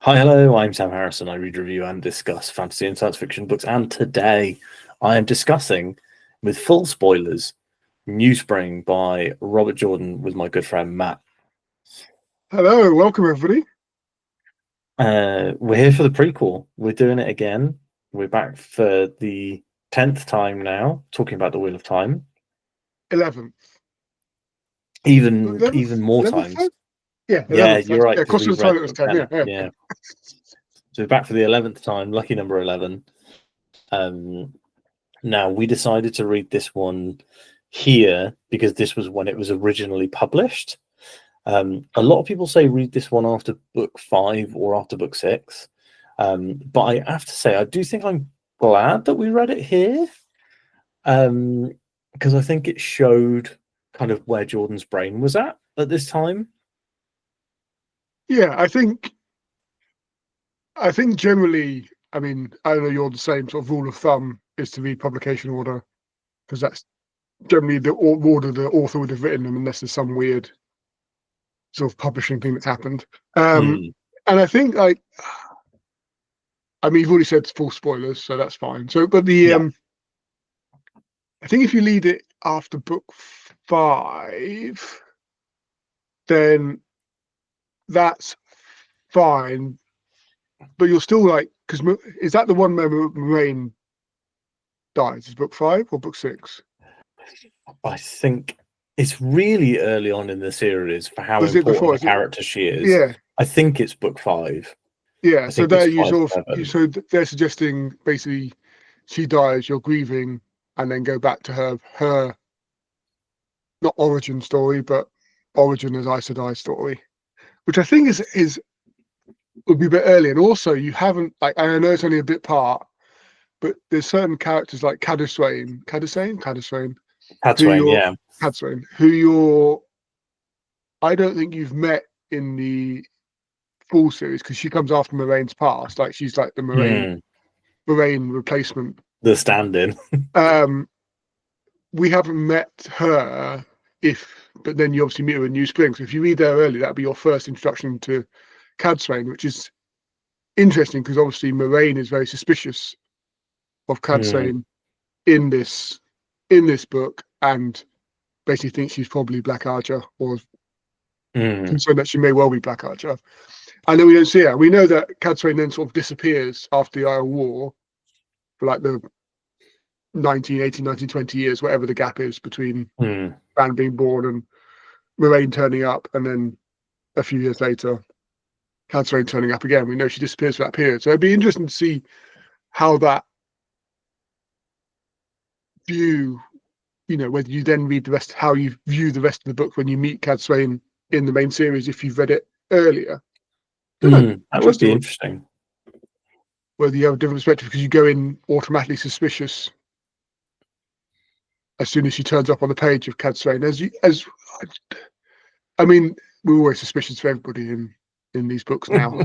Hi, hello, I'm Sam Harrison. I read, review, and discuss fantasy and science fiction books. And today I am discussing, with full spoilers, New Spring by Robert Jordan with my good friend Matt. Hello, welcome everybody. We're here for the prequel. We're doing it again. We're back for the 10th time now, talking about the Wheel of Time. 11th. Even 11th? more 11th times. time? Yeah, 11th. Yeah, you're right. Yeah, Because across we've the time read it was 10. 10. Yeah. Yeah. So we're back for the 11th time, lucky number 11. Now, we decided to read this one here because this was when it was originally published. A lot of people say read this one after book 5 or after book 6. But I have to say, I do think I'm glad that we read it here. Because I think it showed kind of where Jordan's brain was at this time. Yeah, I think generally, I mean, I know you're the same sort of rule of thumb is to read publication order, because that's generally the order the author would have written them, unless there's some weird sort of publishing thing that's happened. And I think, like, I mean, you've already said full spoilers, so that's fine. So, but I think if you read it after book 5, then that's fine, but you're still like, because is that the one where Moraine dies? Is book 5 or book 6? I think it's really early on in the series for how Was it important before? a character she is. Yeah, I think it's book 5. yeah. I So think there it's you 5, sort of, 7. so they're suggesting basically she dies, you're grieving, and then go back to her not origin story, but origin as Aes Sedai story, which I think is would be a bit early. And also, you haven't, like, I know it's only a bit part, but there's certain characters like Cadiswain, who Hatswain, you're yeah. Cadiswain, who you're, I don't think you've met in the full series, because she comes after Moraine's past. Like, she's like the Moraine replacement. The stand-in. We haven't met her, but then you obviously meet her in New Spring. So if you read there early, that'd be your first introduction to Cadiswain, which is interesting because obviously Moraine is very suspicious of Cadiswain in this book, and basically thinks she's probably Black Archer, or concerned that she may well be Black Archer. And then we don't see her. We know that Cadiswain then sort of disappears after the Isle War for like the 1918, 1920 years, whatever the gap is between Bran being born and Moraine turning up, and then a few years later, Cadiswain turning up again. We know she disappears for that period. So it'd be interesting to see how that view, whether you then read the rest, how you view the rest of the book when you meet Cadiswain in the main series, if you've read it earlier. That would be interesting. Whether you have a different perspective because you go in automatically suspicious as soon as she turns up on the page of Cadiswain. I mean, we're always suspicious of everybody in these books now,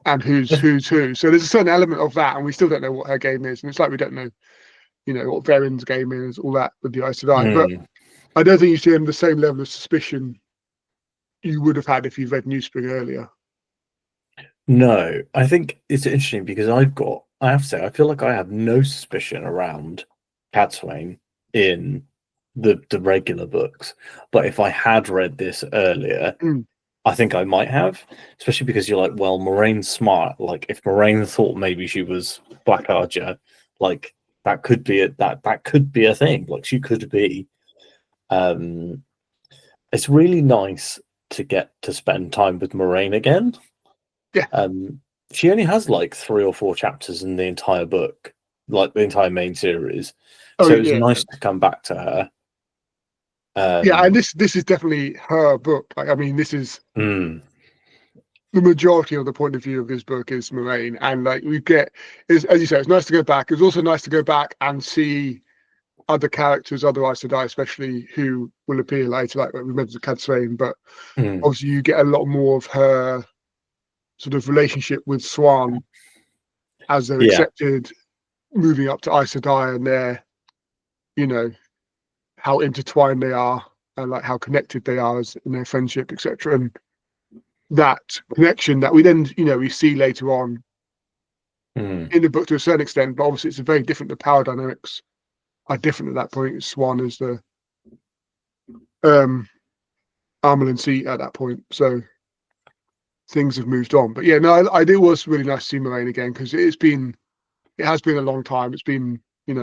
and who's who. So there's a certain element of that, and we still don't know what her game is, and it's like we don't know, what Veren's game is, all that with the Aes Sedai. But I don't think you see the same level of suspicion you would have had if you read New Spring earlier. No, I think it's interesting because I have to say, I feel like I have no suspicion around Cadiswain in the regular books. But if I had read this earlier, I think I might have, especially because you're like, well, Moraine's smart. Like, if Moraine thought maybe she was Black Archer, like that could be that could be a thing. Like, she could be. It's really nice to get to spend time with Moraine again. Yeah. She only has like 3 or 4 chapters in the entire book, like the entire main series. So it was nice to come back to her. And this is definitely her book. Like, I mean, this is the majority of the point of view of this book is Moraine, and like we get is, as you say, it's nice to go back. It's also nice to go back and see other characters, other Aes Sedai, especially, who will appear later, like we mentioned Cadiswain. But obviously, you get a lot more of her sort of relationship with Swan as they're accepted, moving up to Aes Sedai, and they're, how intertwined they are and like how connected they are in their friendship, etc. And that connection that we then, we see later on in the book to a certain extent, but obviously it's a very different. The power dynamics are different at that point. Swan is the Armel seat at that point, so things have moved on. But yeah, no, it was really nice to see Moraine again, because it has been a long time. It's been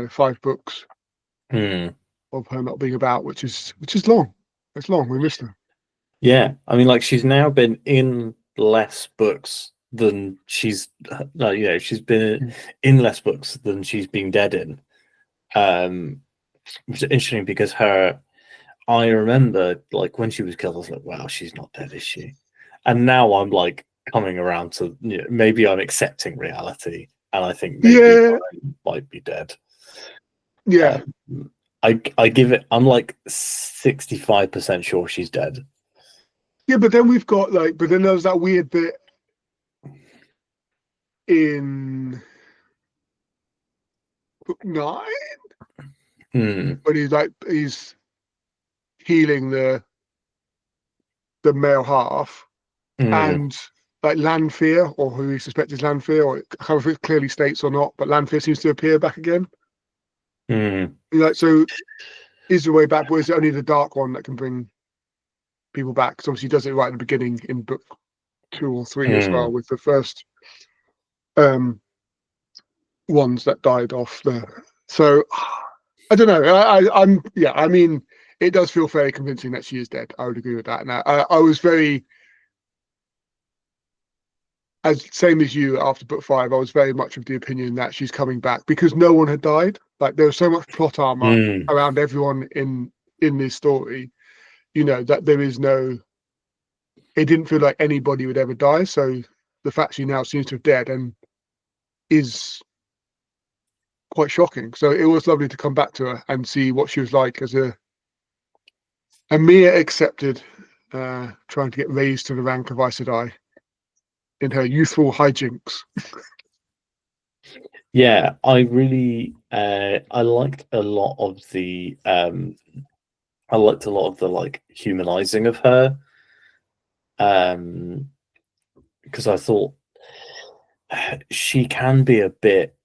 5 books of her not being about, which is long. It's long. We missed her. Yeah, I mean, like, she's now been in less books than she's she's been in less books than she's been dead in. Which is interesting, because I remember, like, when she was killed, I was like, wow, she's not dead, is she? And now I'm like coming around to maybe I'm accepting reality, and I think maybe Moraine might be dead. Yeah. I give it. I'm like 65% sure she's dead. Yeah, but then we've got but then there's that weird bit in book 9 when he's healing the male half, and Lanfear, or who we suspect is Lanfear, or I can't remember if it clearly states or not, but Lanfear seems to appear back again. So is the way back, but is it only the Dark One that can bring people back? Because obviously he does it right at the beginning in book 2 or 3 as well, with the first ones that died off there. So I don't know. I mean, it does feel fairly convincing that she is dead. I would agree with that. And I was very, same as you after book 5, I was very much of the opinion that she's coming back, because no one had died. Like, there was so much plot armor around everyone in this story, that there is no, it didn't feel like anybody would ever die. So the fact she now seems to have dead and is quite shocking. So it was lovely to come back to her and see what she was like as a mere accepted, trying to get raised to the rank of Aes Sedai in her youthful hijinks. Yeah, I really I liked a lot of the like humanizing of her, because I thought she can be a bit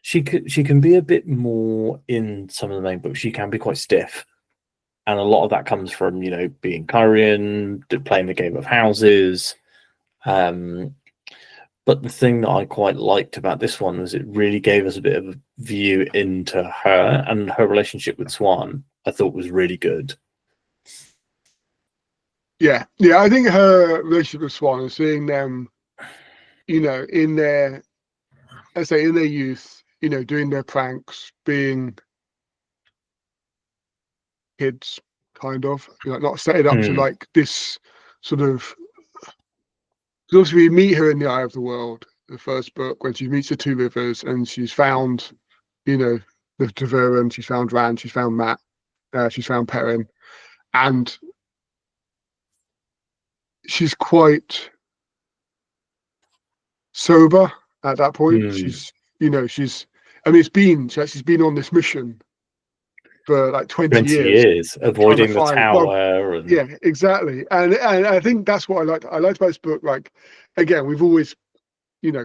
she can be a bit more in some of the main books. She can be quite stiff, and a lot of that comes from being Kyrian, playing the game of houses. But the thing that I quite liked about this one was it really gave us a bit of a view into her, and her relationship with Swan I thought was really good. Yeah, I think her relationship with Swan and seeing them, in their, let's say, in their youth, doing their pranks, being kids, kind of, not set it up to like this sort of. Because obviously we meet her in the Eye of the World, the first book, when she meets the Two Rivers, and she's found, the Tavern, she's found Rand, she's found Mat, she's found Perrin, and she's quite sober at that point. She's, I mean, she's been on this mission for like 20 years, avoiding the tower. Yeah, exactly. And I think that's what I liked. I liked about this book. Like, again, we've always,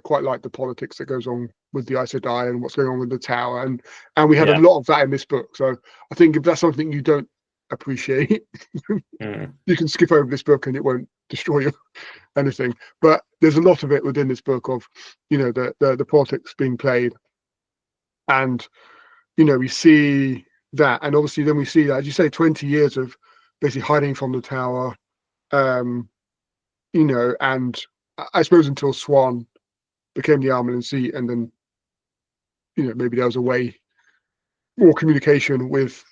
quite liked the politics that goes on with the Aes Sedai and what's going on with the tower, and we had a lot of that in this book. So I think if that's something you don't appreciate, you can skip over this book and it won't destroy you anything. But there's a lot of it within this book of, the politics being played, and we see that, and obviously then we see that, as you say, 20 years of basically hiding from the tower, and I suppose until Swan became the Armel seat, and then maybe there was a way more communication with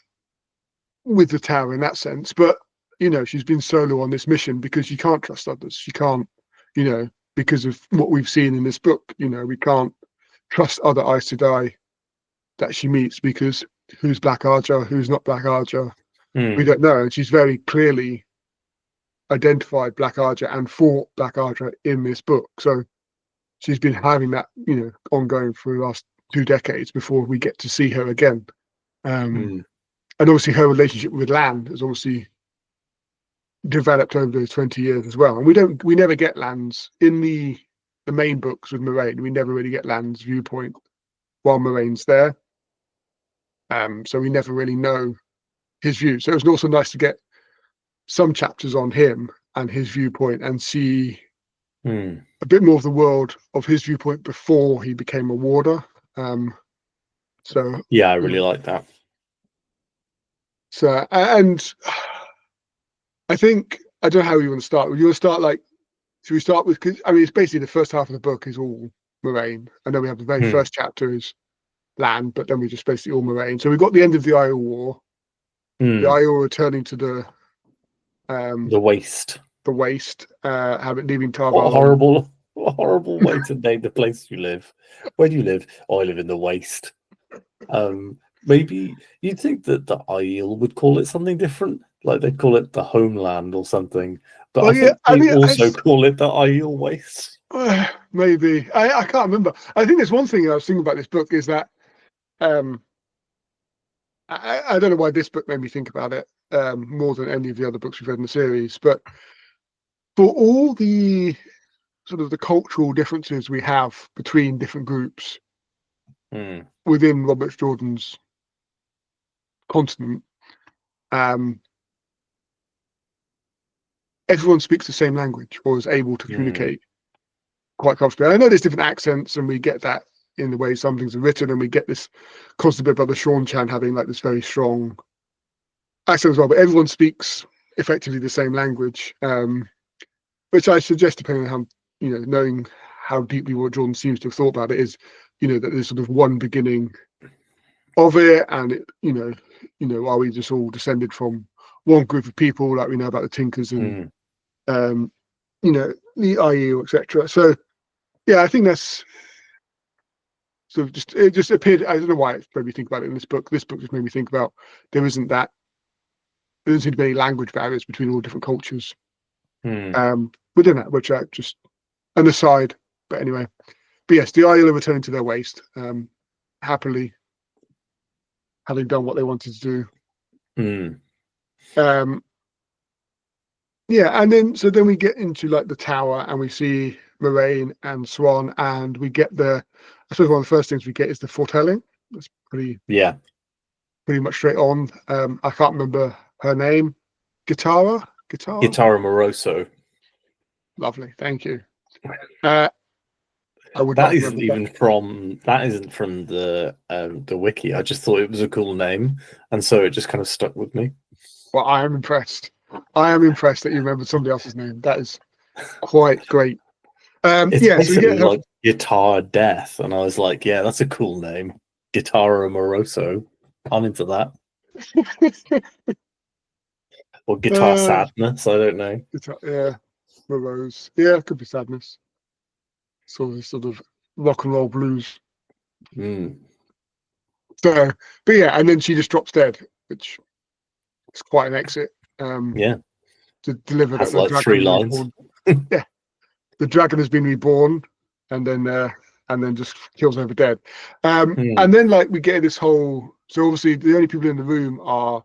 the tower in that sense. But she's been solo on this mission because she can't trust others. She can't, because of what we've seen in this book. We can't trust other Aes Sedai that she meets, because who's Black Archer, who's not Black Archer, we don't know. And she's very clearly identified Black Archer and fought Black Archer in this book. So she's been having that, ongoing for the last 2 decades before we get to see her again. And obviously her relationship with Lan is obviously developed over those 20 years as well. And we never get Lan's in the main books with Moraine. We never really get Lan's viewpoint while Moraine's there. So we never really know his view. So it was also nice to get some chapters on him and his viewpoint and see a bit more of the world of his viewpoint before he became a warder. So yeah, I really like that. So, and I think, I don't know how you want to start. You want to start like, should we start with, cause, I mean, it's basically the first half of the book is all Moraine. And then we have the very first chapter is Lan, but then we just basically all Moraine. So we've got the end of the Isle War, the Isle returning to the waste. The waste, leaving Tarval. What a horrible way to name the place you live. Where do you live? Oh, I live in the waste. Maybe you'd think that the Isle would call it something different, like they'd call it the homeland or something. But I think they also call it the Isle Waste. Maybe. I can't remember. I think there's one thing I was thinking about this book is that I don't know why this book made me think about it more than any of the other books we've read in the series, but for all the sort of the cultural differences we have between different groups within Robert Jordan's continent, everyone speaks the same language or is able to communicate quite comfortably. I know there's different accents, and we get that in the way some things are written, and we get this constant bit about the Sean Chan having like this very strong accent as well. But everyone speaks effectively the same language, which I suggest, depending on how, knowing how deeply what Jordan seems to have thought about it, is, that there's sort of one beginning of it, and it, are we just all descended from one group of people, like we know about the Tinkers and the IU, etc. So yeah, I think that's sort of it just appeared. I don't know why it made me think about it in this book. This book just made me think about there doesn't seem to be any language barriers between all different cultures within that, which I just an aside. But anyway, but yes, the Isle are returning to their waste, happily, having done what they wanted to do. Yeah, and then we get into like the tower, and we see Moraine and Swan, and we get I suppose one of the first things we get is the foretelling. That's pretty much straight on. I can't remember her name. Guitarra Moroso. Lovely, thank you. That isn't from the wiki. I just thought it was a cool name, and so it just kind of stuck with me. Well, I am impressed. I am impressed that you remembered somebody else's name. That is quite great. It's basically like Guitar Death, and I was like, yeah, that's a cool name. Guitarra Moroso. I'm into that. Or Guitar Sadness, I don't know. Yeah, morose. Yeah, it could be sadness. Sort of rock and roll blues. So, but yeah, and then she just drops dead, which is quite an exit. To deliver that like 3 lines. Yeah, the dragon has been reborn, and then just kills over dead. And then like we get this whole. So obviously the only people in the room are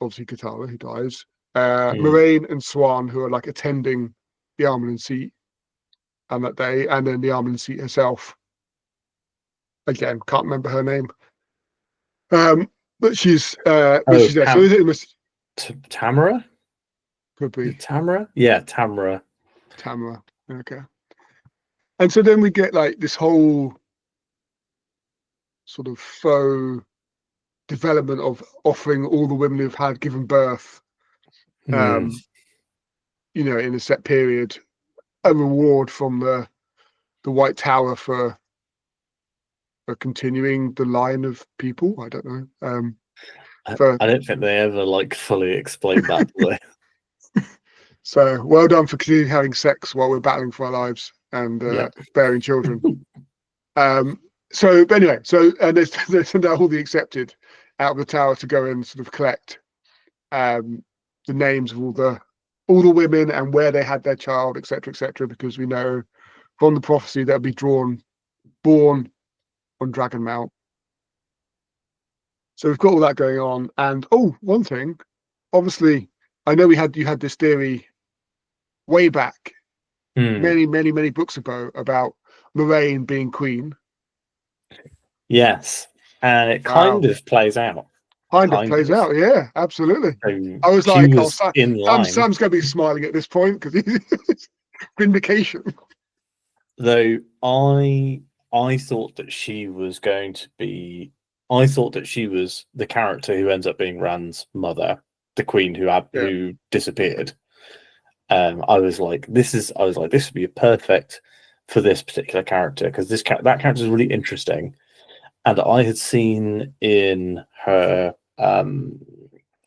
obviously Katara, who dies, Moraine and Swan, who are like attending the Armand seat on that day, and then the Armand seat herself. Again, can't remember her name. But she's there. So is it Tamara? Could be Tamara. Yeah, Tamara. Okay. And so then we get like this whole sort of faux development of offering all the women who've had given birth, in a set period, a reward from the White Tower for continuing the line of people. I don't know. I don't think they ever like fully explained that. So well done for continuing having sex while we're battling for our lives and bearing children. So but anyway, and they send out all the accepted out of the tower to go and sort of collect the names of all the women and where they had their child, etc., because we know from the prophecy they'll be born on Dragon Mount. So we've got all that going on, and one thing, obviously I know you had this theory way back, Hmm. many books ago about Moraine being queen. Yes, and it Wow. kind of plays out. Kind of Kind plays of. out, yeah, absolutely. So I was she like, oh, was in line, Sam's going to be smiling at this point because he's vindication. though. I thought that she was going to be. I thought that she was the character who ends up being Rand's mother, the queen Yeah, who disappeared. I was like, this would be perfect for this particular character because that character is really interesting, and I had seen in her, I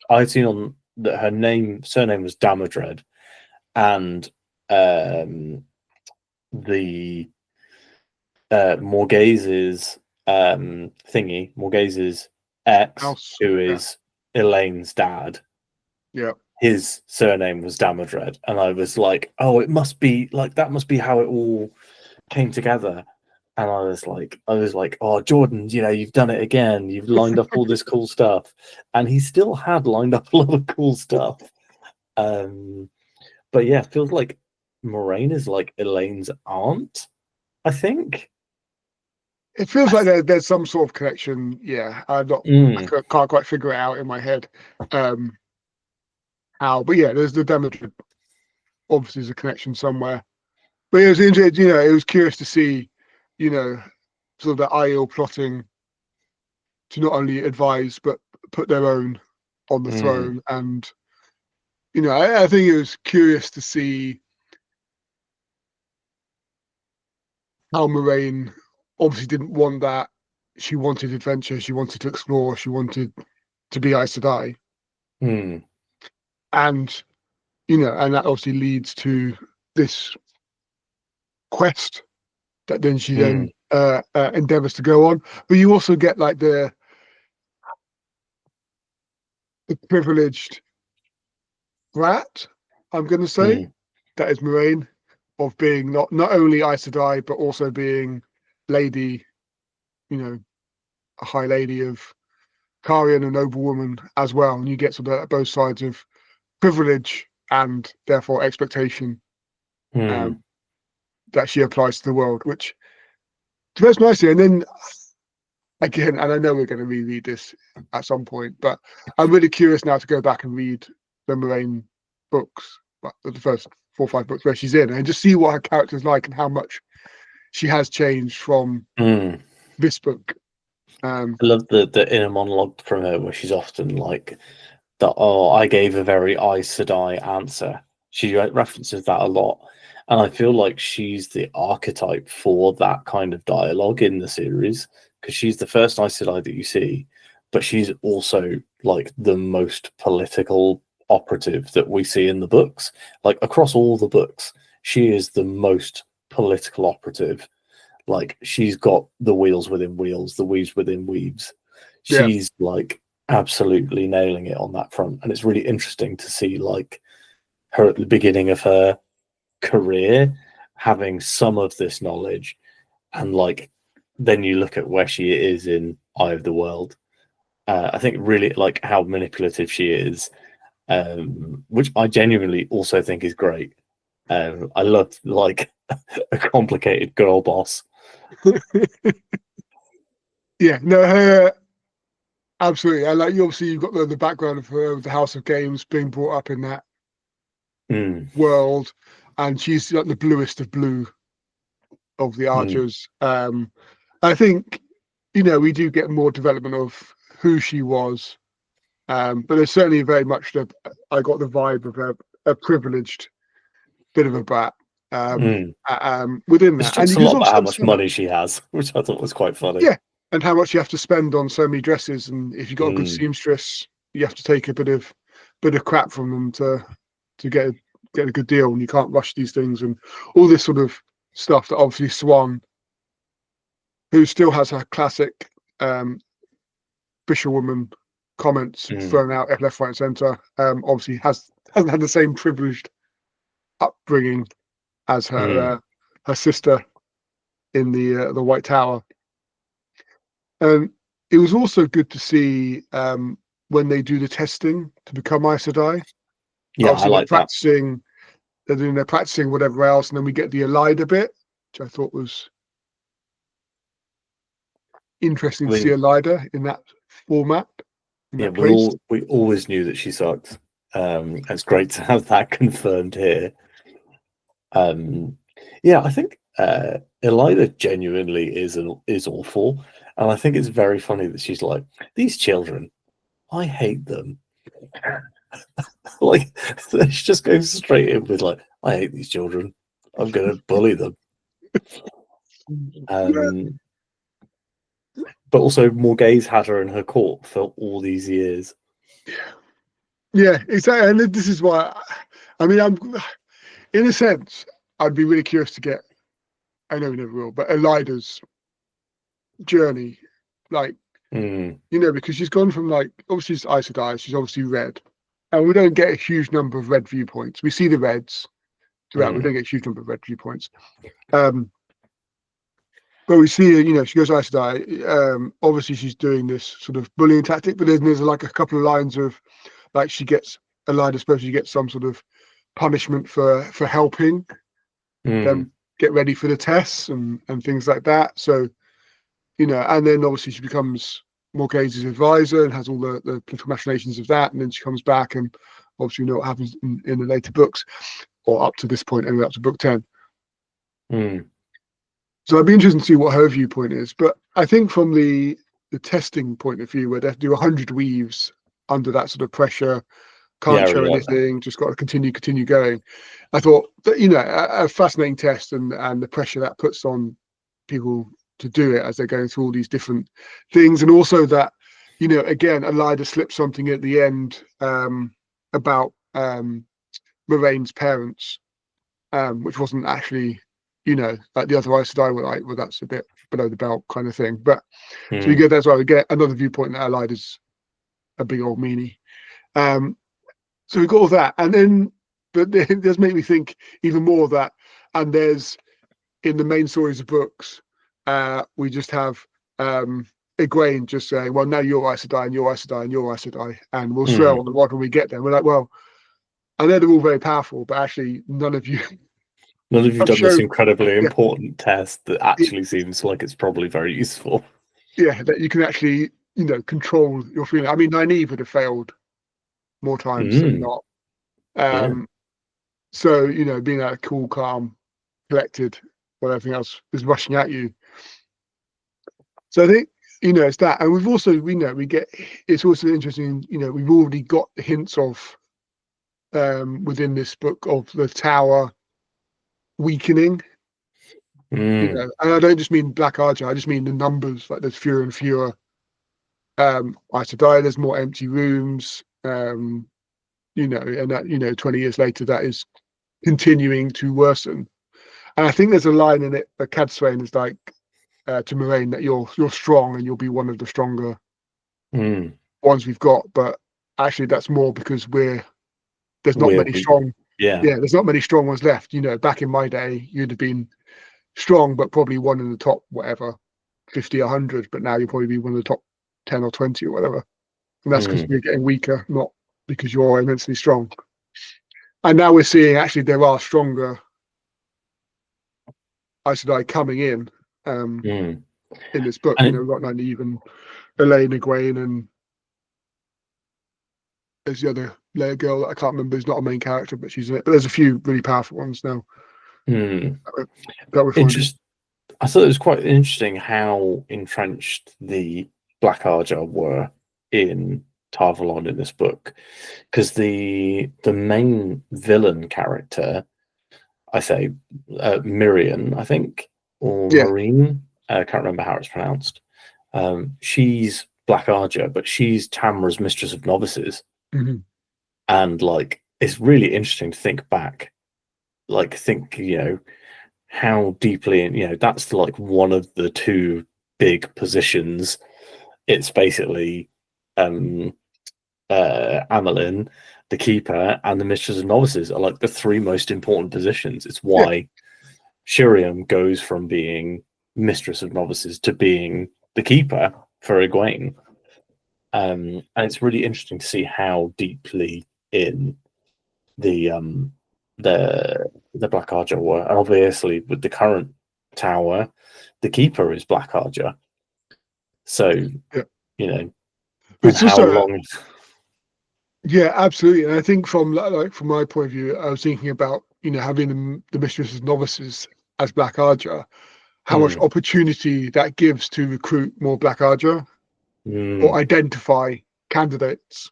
had seen on that her surname was Damodred, and the Morghase's Morghase's ex, house. who Yeah, is Elaine's dad, yeah. his surname was Damodred, and I was like, oh, it must be like that must be how it all came together. And I was like, oh, Jordan, you've done it again. You've lined up all this cool stuff, and he still had lined up a lot of cool stuff. But yeah, it feels like Moraine is like Elaine's aunt, I think. It feels I like th- there's some sort of connection. Yeah, I mm, can't quite figure it out in my head. Um, how? But yeah, there's the Damodred. Obviously, there's a connection somewhere. But it was interesting. It was curious to see, you know, sort of the Aiel plotting to not only advise but put their own on the mm, throne. And I think it was curious to see how Moraine obviously didn't want that. She wanted adventure. She wanted to explore. She wanted to be Aes Sedai. mm, And and that obviously leads to this quest that then she mm, then endeavors to go on. But you also get like the privileged brat, I'm going to say, mm, that is Moraine, of being not only Aes Sedai but also being lady, a high lady of Karian, a noble woman as well. And you get sort of both sides of privilege and therefore expectation mm, um, that she applies to the world, which develops nicely. And then again, and I know we're going to reread this at some point, but I'm really curious now to go back and read the Moraine books, well, the first 4 or 5 books where she's in, and just see what her character's like and how much she has changed from mm. this book. Um, I love the inner monologue from her where she's often like that. Oh, I gave a very Aes Sedai answer. She references that a lot, and I feel like she's the archetype for that kind of dialogue in the series because she's the first Aes Sedai that you see, but she's also like the most political operative that we see in the books. Like across all the books, she is the most political operative. Like she's got the wheels within wheels, the weaves within weaves. yeah, She's like absolutely nailing it on that front, and it's really interesting to see like her at the beginning of her career having some of this knowledge, and like then you look at where she is in Eye of the World. I think really like how manipulative she is, which I genuinely also think is great. I love like a complicated girl boss. yeah, no, her absolutely. And like you obviously you've got the background of her with the House of Games being brought up in that Mm, world, and she's like the bluest of blue of the mm, Archers. I think we do get more development of who she was, but there's certainly very much I got the vibe of a privileged bit of a brat mm. within It's that, and just you a can lot sort of about how much understand that. money she has, which I thought was quite funny. Yeah, and how much you have to spend on so many dresses, and if you've got a good Mm, seamstress, you have to take a bit of crap from them to get a good deal, and you can't rush these things, and all this sort of stuff that obviously Swan, who still has her classic fisherwoman comments mm, thrown out at left, right, and centre, obviously hasn't had the same privileged upbringing as mm, her sister in the White Tower. It was also good to see when they do the testing to become Aes Sedai, Yeah, I Obviously, like that. they're doing their practicing whatever else, and then we get the Elida bit, which I thought was interesting I to see mean, Elida in that format, in yeah, that place. we always knew that she sucked. It's great to have that confirmed here. Yeah, I think Elida genuinely is awful, and I think it's very funny that she's like, these children, I hate them. Like, she just goes straight in with like, I hate these children. I'm gonna bully them. Um, but also, Morghese had her in her court for all these years. Yeah, exactly. And this is why, I mean, I'm in a sense, I'd be really curious to get. I know we never will, but Elida's journey, like, Mm, because she's gone from like obviously she's Aes Sedai, she's obviously red, and we don't get a huge number of red viewpoints. We see the reds throughout. We mm, don't get a huge number of red viewpoints. But we see, she goes to Aes Sedai. Obviously, she's doing this sort of bullying tactic, but there's like a couple of lines of like she gets Elida, especially gets some sort of punishment for helping mm, them get ready for the tests and things like that. So, and then obviously she becomes Morghese's advisor and has all the political machinations of that. And then she comes back and obviously we know what happens in the later books, or up to this point, anyway, up to book 10. mm. So I'd be interested to see what her viewpoint is. But I think from the testing point of view, where they have to do 100 weaves under that sort of pressure, Yeah, I can't show really like that. anything, just got to continue going. I thought that, a fascinating test and the pressure that puts on people to do it as they're going through all these different things. And also that, again, Elida slipped something at the end about Moraine's parents, which wasn't actually, like the other Aes Sedai were like, well, that's a bit below the belt kind of thing. But so you Mm, get that as well. We get another viewpoint that Elida's a big old meanie. So we got all that, and then, but it does make me think even more that, and there's in the main stories of books, we just have Egwene just saying, well, now you're Aes Sedai and you're Aes Sedai and you're Aes Sedai, and we'll swear mm. on the rod when we get there. We're like, well, I know they're all very powerful, but actually none of you None of you have done this shown, incredibly yeah, important test that actually seems like it's probably very useful. yeah, that you can actually, control your feeling. I mean, Nynaeve would have failed more times than Mm, not. yeah. So, being that cool, calm, collected, while everything else is rushing at you. So I think, it's that. And we've also, we get, it's also interesting, we've already got the hints of, within this book, of the tower weakening, Mm, and I don't just mean Black Archer, I just mean the numbers, like there's fewer and fewer Aes Sedai, there's more empty rooms, and that, 20 years later, that is continuing to worsen. And I think there's a line in it that Cadsuane is like to Moraine that you're strong and you'll be one of the stronger mm. ones we've got. But actually, that's more because there's not We're many weak. strong. Yeah. Yeah, there's not many strong ones left. Back in my day, you'd have been strong, but probably one in the top whatever 50, 100. But now you'll probably be one of the top 10 or 20 or whatever. And that's because Mm, you're getting weaker, not because you're immensely strong. And now we're seeing actually there are stronger Aes Sedai coming mm. in this book. And We've got Nynaeve and Elaine Egwene, and there's the other Leia girl that I can't remember. Who's not a main character, but she's in it. But there's a few really powerful ones now mm. that we're finding. I thought it was quite interesting how entrenched the Black Arja were in Tar Valon in this book, because the main villain character, I say Miriam, I think, or Yeah. Marine, I can't remember how it's pronounced. She's Black Arja, but she's Tamra's Mistress of Novices, Mm-hmm. and like it's really interesting to think back, how deeply, and that's like one of the two big positions. It's basically Amelin, the keeper, and the Mistress of Novices are like the three most important positions. It's Yeah. why Shiriam goes from being Mistress of Novices to being the keeper for Egwene. And it's really interesting to see how deeply in the the Black Archer were, and obviously with the current tower, the keeper is Black Archer. So Yeah. you know, But and it's how also, long? yeah, absolutely. And I think from from my point of view, I was thinking about, having the mistresses novices as Black Archer, how much Mm, opportunity that gives to recruit more Black Archer or mm, identify candidates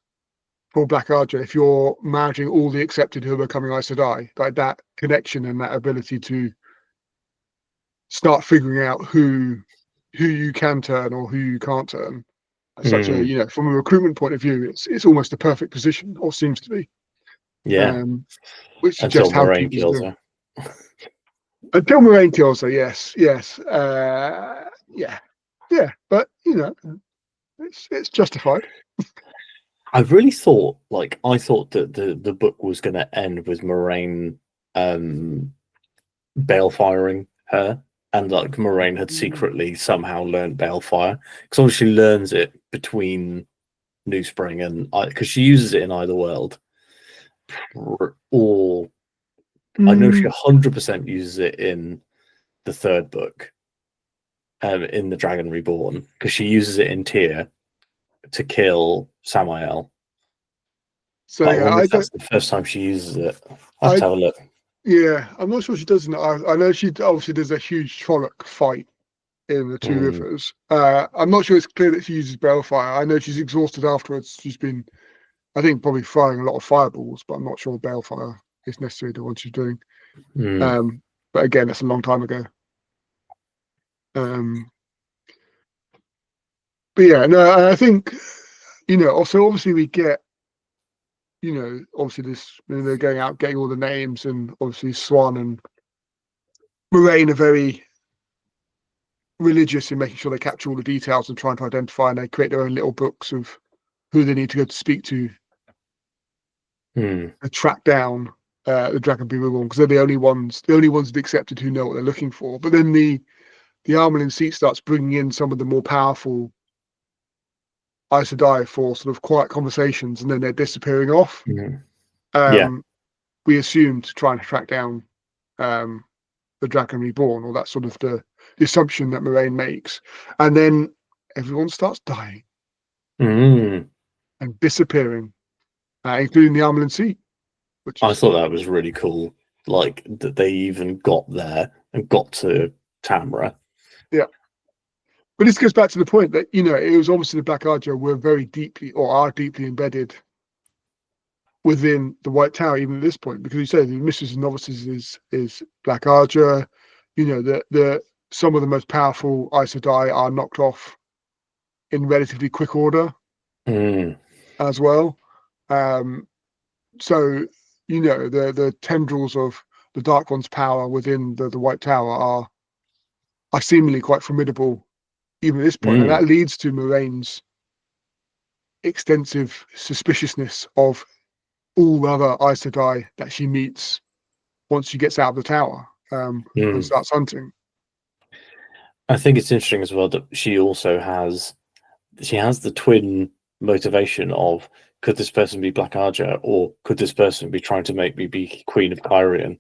for Black Archer. If you're managing all the accepted who are becoming Aes Sedai, like that connection and that ability to start figuring out who you can turn or who you can't turn. It's such a, mm. from a recruitment point of view, it's almost a perfect position, or seems to be. Yeah, Which until suggests how Moraine deep is kills the her. until Moraine kills her. Yes, yes, yeah, yeah. But it's justified. I really thought, I thought that the book was going to end with Moraine um, balefiring her, and like Moraine had secretly somehow learned balefire, because obviously she learns it between New Spring and because she uses it in either world, or I know she Mm, 100% uses it in the third book, in the Dragon Reborn, because she uses it in Tyr to kill Samael. so But I yeah, wonder I if don't. that's the first time she uses it. I have to I have a look. Yeah, I'm not sure she does. I know she obviously does a huge Trolloc fight in the Two Mm, Rivers. I'm not sure it's clear that she uses balefire. I know she's exhausted afterwards. She's been, I think, probably firing a lot of fireballs, but I'm not sure balefire is necessarily the one she's doing. mm, Um, but again, that's a long time ago. Um, but yeah, no, I think Also, obviously, we get obviously this when they're going out getting all the names, and obviously Swan and Moraine are very religious in making sure they capture all the details and trying to identify, and they create their own little books of who they need to go to speak to mm, track down the Dragon Be Reborn, because they're the only ones that accepted who know what they're looking for. But then the Armelin seat starts bringing in some of the more powerful Aes Sedai for sort of quiet conversations, and then they're disappearing off. mm. Yeah. Um, we assume to try and track down um, the Dragon Reborn, or that's sort of the assumption that Moraine makes, and then everyone starts dying Mm. and disappearing, including the Armelin seat, which I is thought that was really cool. Like that they even got there and got to Tamra. yeah. But this goes back to the point that it was obviously the Black Archer were very deeply, or are deeply embedded within the White Tower, even at this point, because you say the Mistresses and Novices is Black Archer. The some of the most powerful Aes Sedai are knocked off in relatively quick order Mm. as well. Um, so the tendrils of the Dark One's power within the White Tower are seemingly quite formidable even at this point, and Mm. that leads to Moraine's extensive suspiciousness of all other Aes Sedai that she meets once she gets out of the tower and Mm. starts hunting. I think it's interesting as well that she has the twin motivation of, could this person be Black Archer, or could this person be trying to make me be Queen of Kyrian?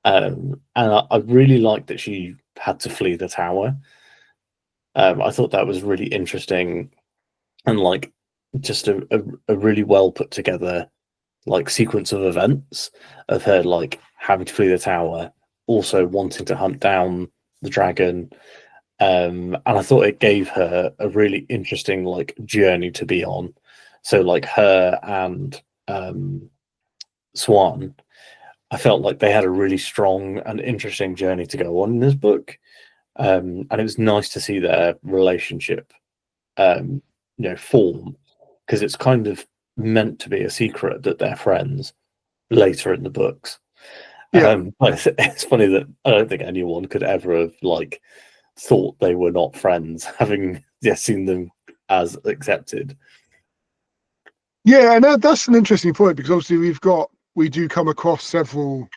And I really like that she had to flee the tower. I thought that was really interesting, and just a really well put together sequence of events of her having to flee the tower, also wanting to hunt down the dragon. And I thought it gave her a really interesting journey to be on. So her and Swan, I felt like they had a really strong and interesting journey to go on in this book. And it was nice to see their relationship form, because it's kind of meant to be a secret that they're friends later in the books. Yeah, But it's funny that I don't think anyone could ever have thought they were not friends, having seen them as accepted. yeah, and that's an interesting point, because obviously we do come across several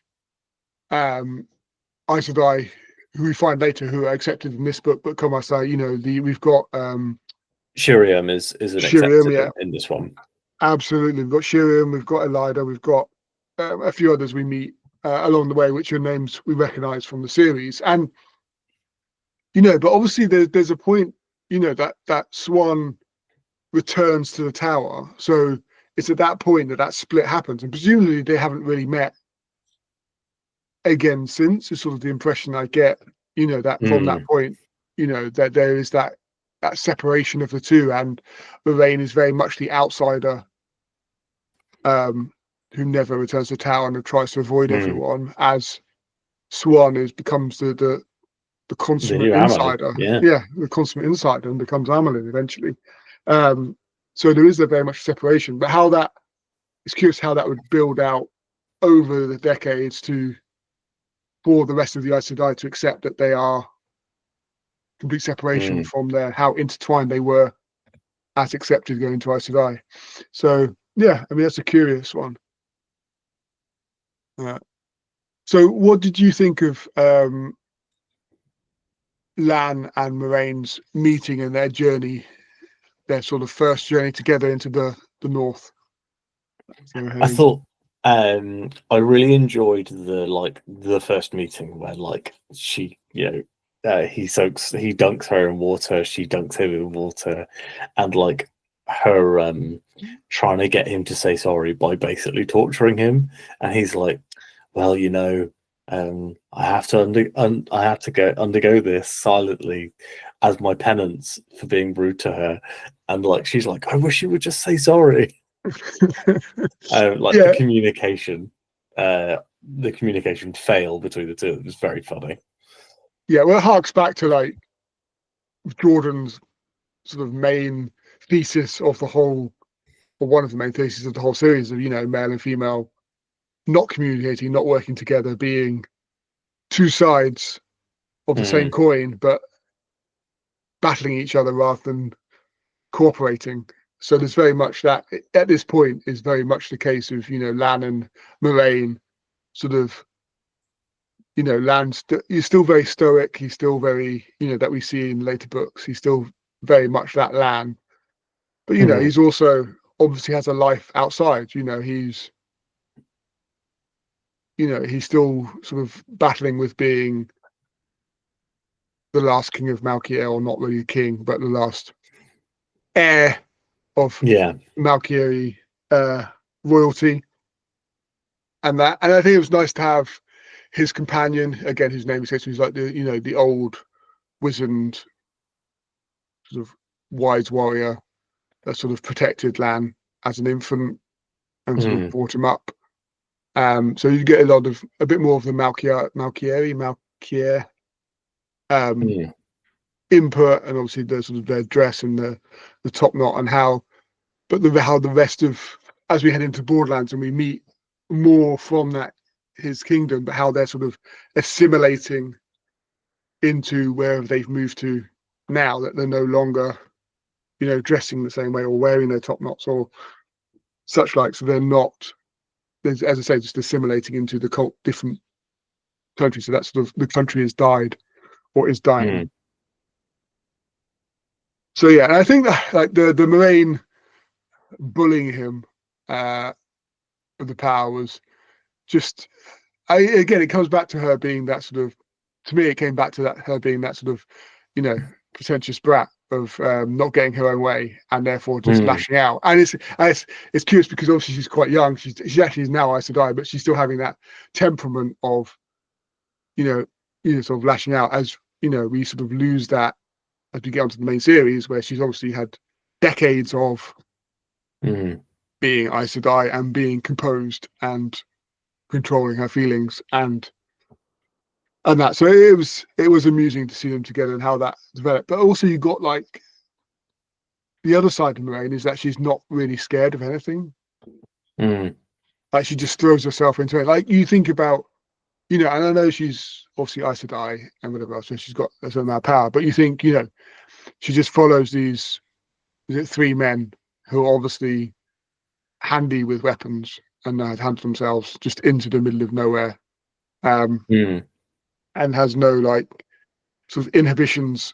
Aes Sedai who we find later who are accepted in this book, but come I say, we've got Shiriam is an Shiriam, accepted yeah, in this one. absolutely. We've got Shiriam, we've got Elida, we've got a few others we meet along the way, which are names we recognise from the series. And but obviously there's a point, that Swan returns to the tower. So it's at that point that split happens, and presumably they haven't really met again since. Is sort of the impression I get. That from that point, that there is that separation of the two, and Moraine is very much the outsider, who never returns to the tower and who tries to avoid everyone, as Swan becomes the consummate insider. Yeah. The consummate insider, and becomes Amelin eventually. So there is a very much separation, but it's curious how that would build out over the decades for the rest of the Aes Sedai to accept that they are complete separation from how intertwined they were as accepted going to Aes Sedai. So yeah, I mean, that's a curious one. So what did you think of Lan and Moraine's meeting and their journey, their sort of first journey together into the north? I thought I really enjoyed the first meeting where she he dunks her in water, she dunks him in water, and her trying to get him to say sorry by basically torturing him, and he's like, well, I have to undergo this silently as my penance for being rude to her, and she's like, I wish you would just say sorry. The communication fail between the two. It was very funny. Yeah, well, it harks back to Jordan's sort of main thesis of the whole, or one of the main theses of the whole series of male and female not communicating, not working together, being two sides of the same coin, but battling each other rather than cooperating. So there's very much that at this point is very much the case of Lan and Moraine sort of. Lan's he's still very stoic. He's still very that we see in later books. He's still very much that Lan, but he's also obviously has a life outside. He's still sort of battling with being the last king of Malkiel, or not really a king, but the last heir of Malkieri royalty, and I think it was nice to have his companion again, whose name is he's like the old wizened sort of wise warrior that sort of protected Lan as an infant and sort of brought him up. So you get a bit more of the Malkier input, and obviously the sort of their dress and the top knot, and how the rest of, as we head into Borderlands and we meet more from his kingdom, but how they're sort of assimilating into wherever they've moved to now, that they're no longer dressing the same way or wearing their top knots or such like. So they're not, as I say, just assimilating into the different countries. So that's sort of, the country has died or is dying. So yeah, and I think that the Moraine bullying him for the power was just, again, it comes back to her being that sort of, to me, it came back to her being that sort of, pretentious brat of not getting her own way and therefore just lashing out. And it's curious because obviously she's quite young. She actually is now Aes Sedai, but she's still having that temperament of, sort of lashing out, as we sort of lose that as we get onto the main series, where she's obviously had decades of being Aes Sedai and being composed and controlling her feelings and that. So it was amusing to see them together and how that developed. But also you got the other side of Moraine is that she's not really scared of anything. She just throws herself into it. You think about, and I know she's obviously Aes Sedai and whatever else, so she's got a certain amount of power, but you think, she just follows these, is it 3 men who are obviously handy with weapons and hand themselves just into the middle of nowhere, and has no sort of inhibitions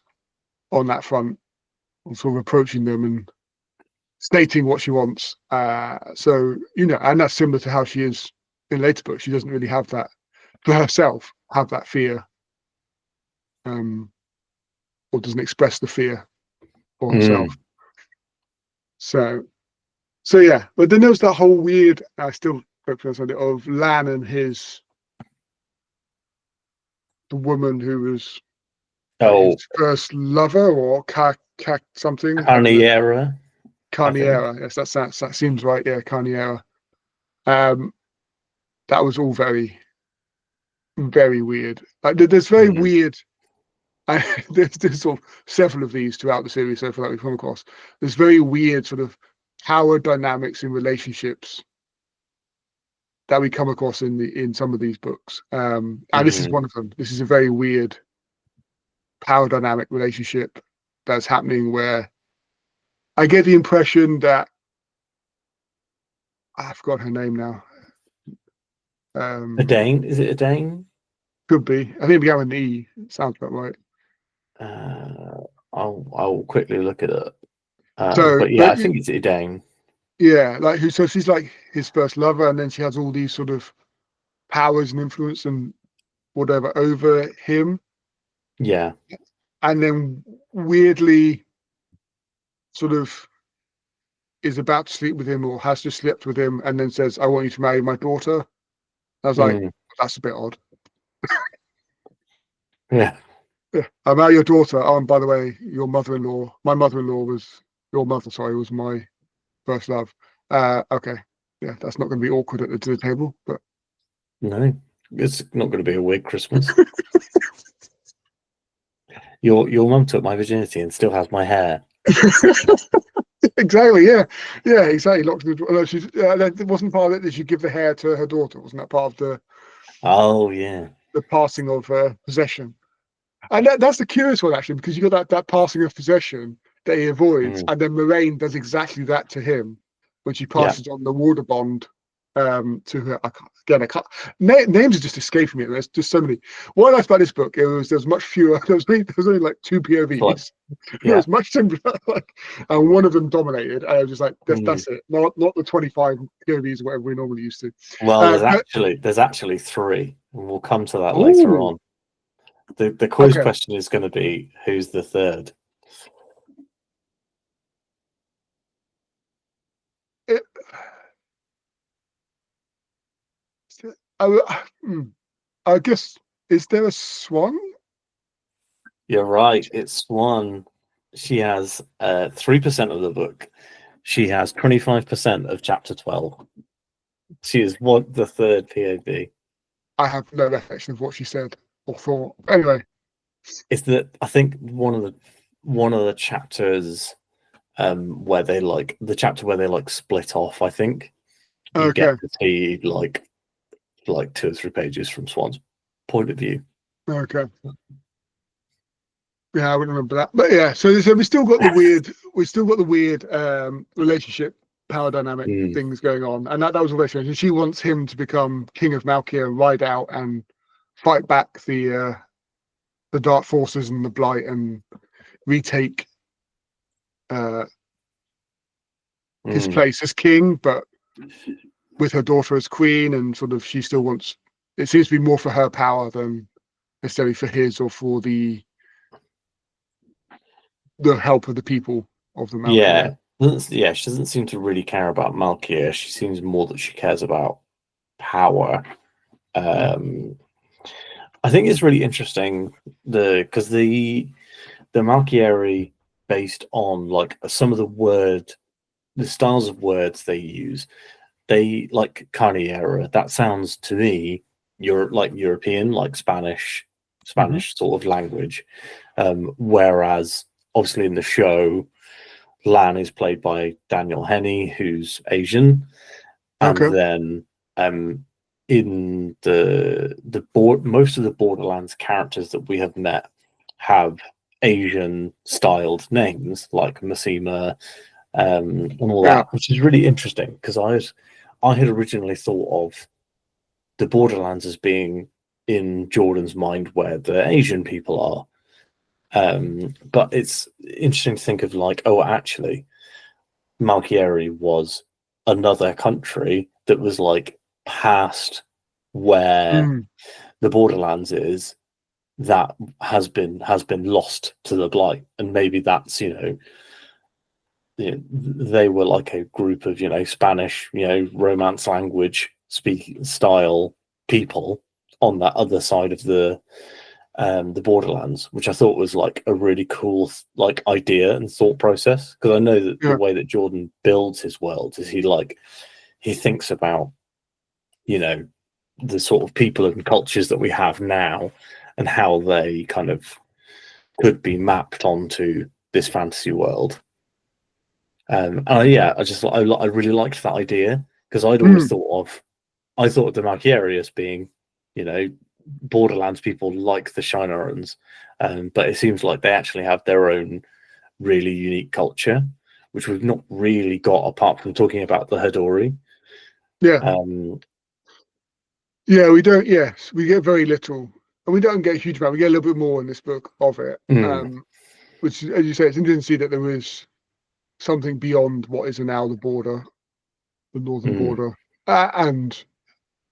on that front, on sort of approaching them and stating what she wants. So and that's similar to how she is in later books, she doesn't really have that for herself, have that fear, or doesn't express the fear for herself. So yeah, but then there was that whole weird, I still don't pronounce it, of Lan and the woman who was his first lover, or something. Carniera. Carniera, yes, that seems right. Yeah, Carniera. That was all very, very weird. Like, there's very weird. There's sort of several of these throughout the series so far that we've come across. There's very weird sort of power dynamics in relationships that we come across in some of these books, and this is one of them. This is a very weird power dynamic relationship that's happening, where I get the impression that I forgot her name now. Adane? Is it Adane? Could be. I think it began with an E. Sounds about right. I'll quickly look it up. But I think it's Adane. Yeah, like so she's like his first lover, and then she has all these sort of powers and influence and whatever over him. Yeah. And then weirdly sort of is about to sleep with him, or has just slept with him, and then says, "I want you to marry my daughter." I was like, that's a bit odd. Yeah. I marry your daughter. Oh, and by the way, my mother-in-law was your mother. Sorry, was my first love. Okay, yeah, that's not going to be awkward at the table, but no, it's not going to be a weird Christmas. Your mum took my virginity and still has my hair. Exactly. Yeah, exactly. Locked in the. She's. That wasn't part of it that she give the hair to her daughter. Wasn't that part of the? Oh yeah. The passing of possession, and that's the curious one actually, because you got that passing of possession that he avoids, and then Moraine does exactly that to him when she passes on the water bond to her. I can't. Names are just escaping me. There's just so many. What I liked about this book, there's much fewer. There was only like 2 POVs. It was much simpler, and one of them dominated. And I was just like, that's it. Not the 25 POVs or whatever we normally used to. Well, there's actually 3, and we'll come to that later on. The quiz question is going to be, who's the third? I guess, is there a Swan? You're right. It's Swan. She has 3% of the book. She has 25% of chapter 12. She is the third POV. I have no recollection of what she said or thought. Anyway, it's that I think one of the chapters where they split off. I think you get to see like 2 or 3 pages from Swan's point of view. Okay. Yeah, I wouldn't remember that, but yeah. So we still got the weird relationship, power dynamic things going on, and that was all very strange. And she wants him to become king of Malkia and ride out and fight back the dark forces and the blight and retake his place as king, but with her daughter as queen, and sort of she still wants. It seems to be more for her power than necessarily for his or for the help of the people of the Malkia. Yeah, she doesn't seem to really care about Malkia. She seems more that she cares about power. I think it's really interesting because the Malkieri, based on like some of the styles of words they use, they like Carniera. That sounds to me European, like Spanish sort of language, whereas obviously in the show, Lan is played by Daniel Henney, who's Asian, and then in most of the Borderlands characters that we have met have Asian styled names like Masima and all that, which is really interesting because I had originally thought of the Borderlands as being in Jordan's mind where the Asian people are. But it's interesting to think of like, actually, Malkieri was another country that was like past where Mm. the Borderlands is, that has been lost to the Blight, and maybe that's they were like a group of Spanish Romance language speaking style people on that other side of the Borderlands, which I thought was like a really cool like idea and thought process, because I know that the Yeah. way that Jordan builds his world is he thinks about the sort of people and cultures that we have now and how they kind of could be mapped onto this fantasy world. Yeah, I really liked that idea, because I'd always Mm. thought of the Malkieri being, Borderlands people like the Shadowruns, but it seems like they actually have their own really unique culture, which we've not really got apart from talking about the Hadori. Yeah. Um, Yeah, we don't. Yes, we get very little, and we don't get a huge amount. We get a little bit more in this book of it, which, as you say, it's interesting to see that there is something beyond what is now the border, the northern border, and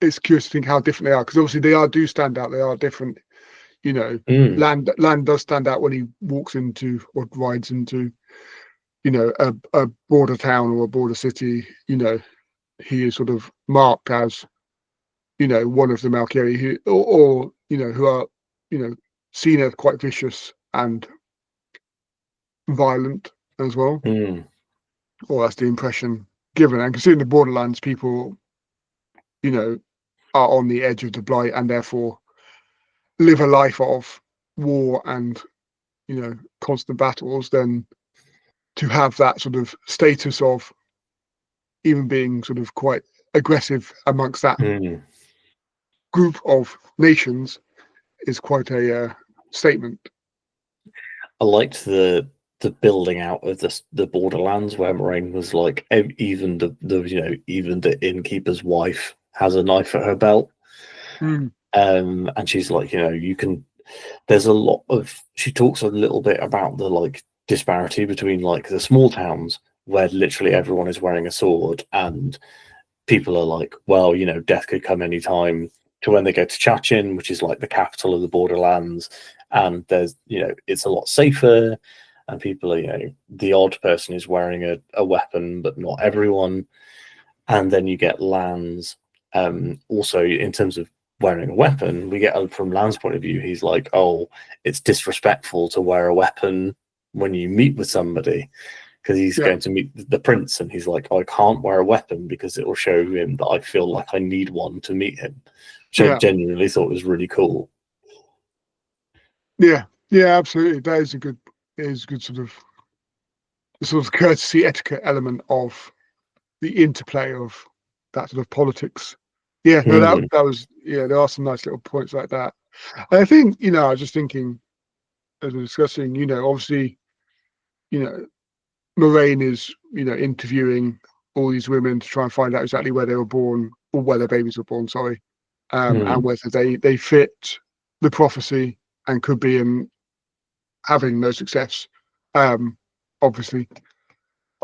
it's curious to think how different they are, because obviously they do stand out. They are different. Land does stand out when he walks into or rides into, a border town or a border city. He is sort of marked as, one of the Malkieri who, or who are, seen as quite vicious and violent as well. Or that's the impression given. And considering the Borderlands people, are on the edge of the Blight and therefore live a life of war and, constant battles, then to have that sort of status of even being sort of quite aggressive amongst that group of nations is quite a statement. I liked the building out of the Borderlands, where Moraine was like, even even the innkeeper's wife has a knife at her belt, and she's like, you can. There's a lot of. She talks a little bit about the like disparity between like the small towns where literally everyone is wearing a sword, and people are like, well, death could come anytime, to when they go to Chachin, which is like the capital of the Borderlands, and there's it's a lot safer, and people are the odd person is wearing a weapon, but not everyone. And then you get Lan's also in terms of wearing a weapon. We get from Lan's point of view, he's like, oh, it's disrespectful to wear a weapon when you meet with somebody, because he's going to meet the prince, and he's like, oh, I can't wear a weapon because it will show him that I feel like I need one to meet him, which I genuinely thought was really cool. Yeah, absolutely. That is a good sort of courtesy etiquette element of the interplay of that sort of politics. Yeah, no, that was there are some nice little points like that. And I think, I was just thinking as we're discussing, obviously, Moraine is, interviewing all these women to try and find out exactly where they were born, or where their babies were born, sorry, and whether they fit the prophecy and could be in having no success, obviously,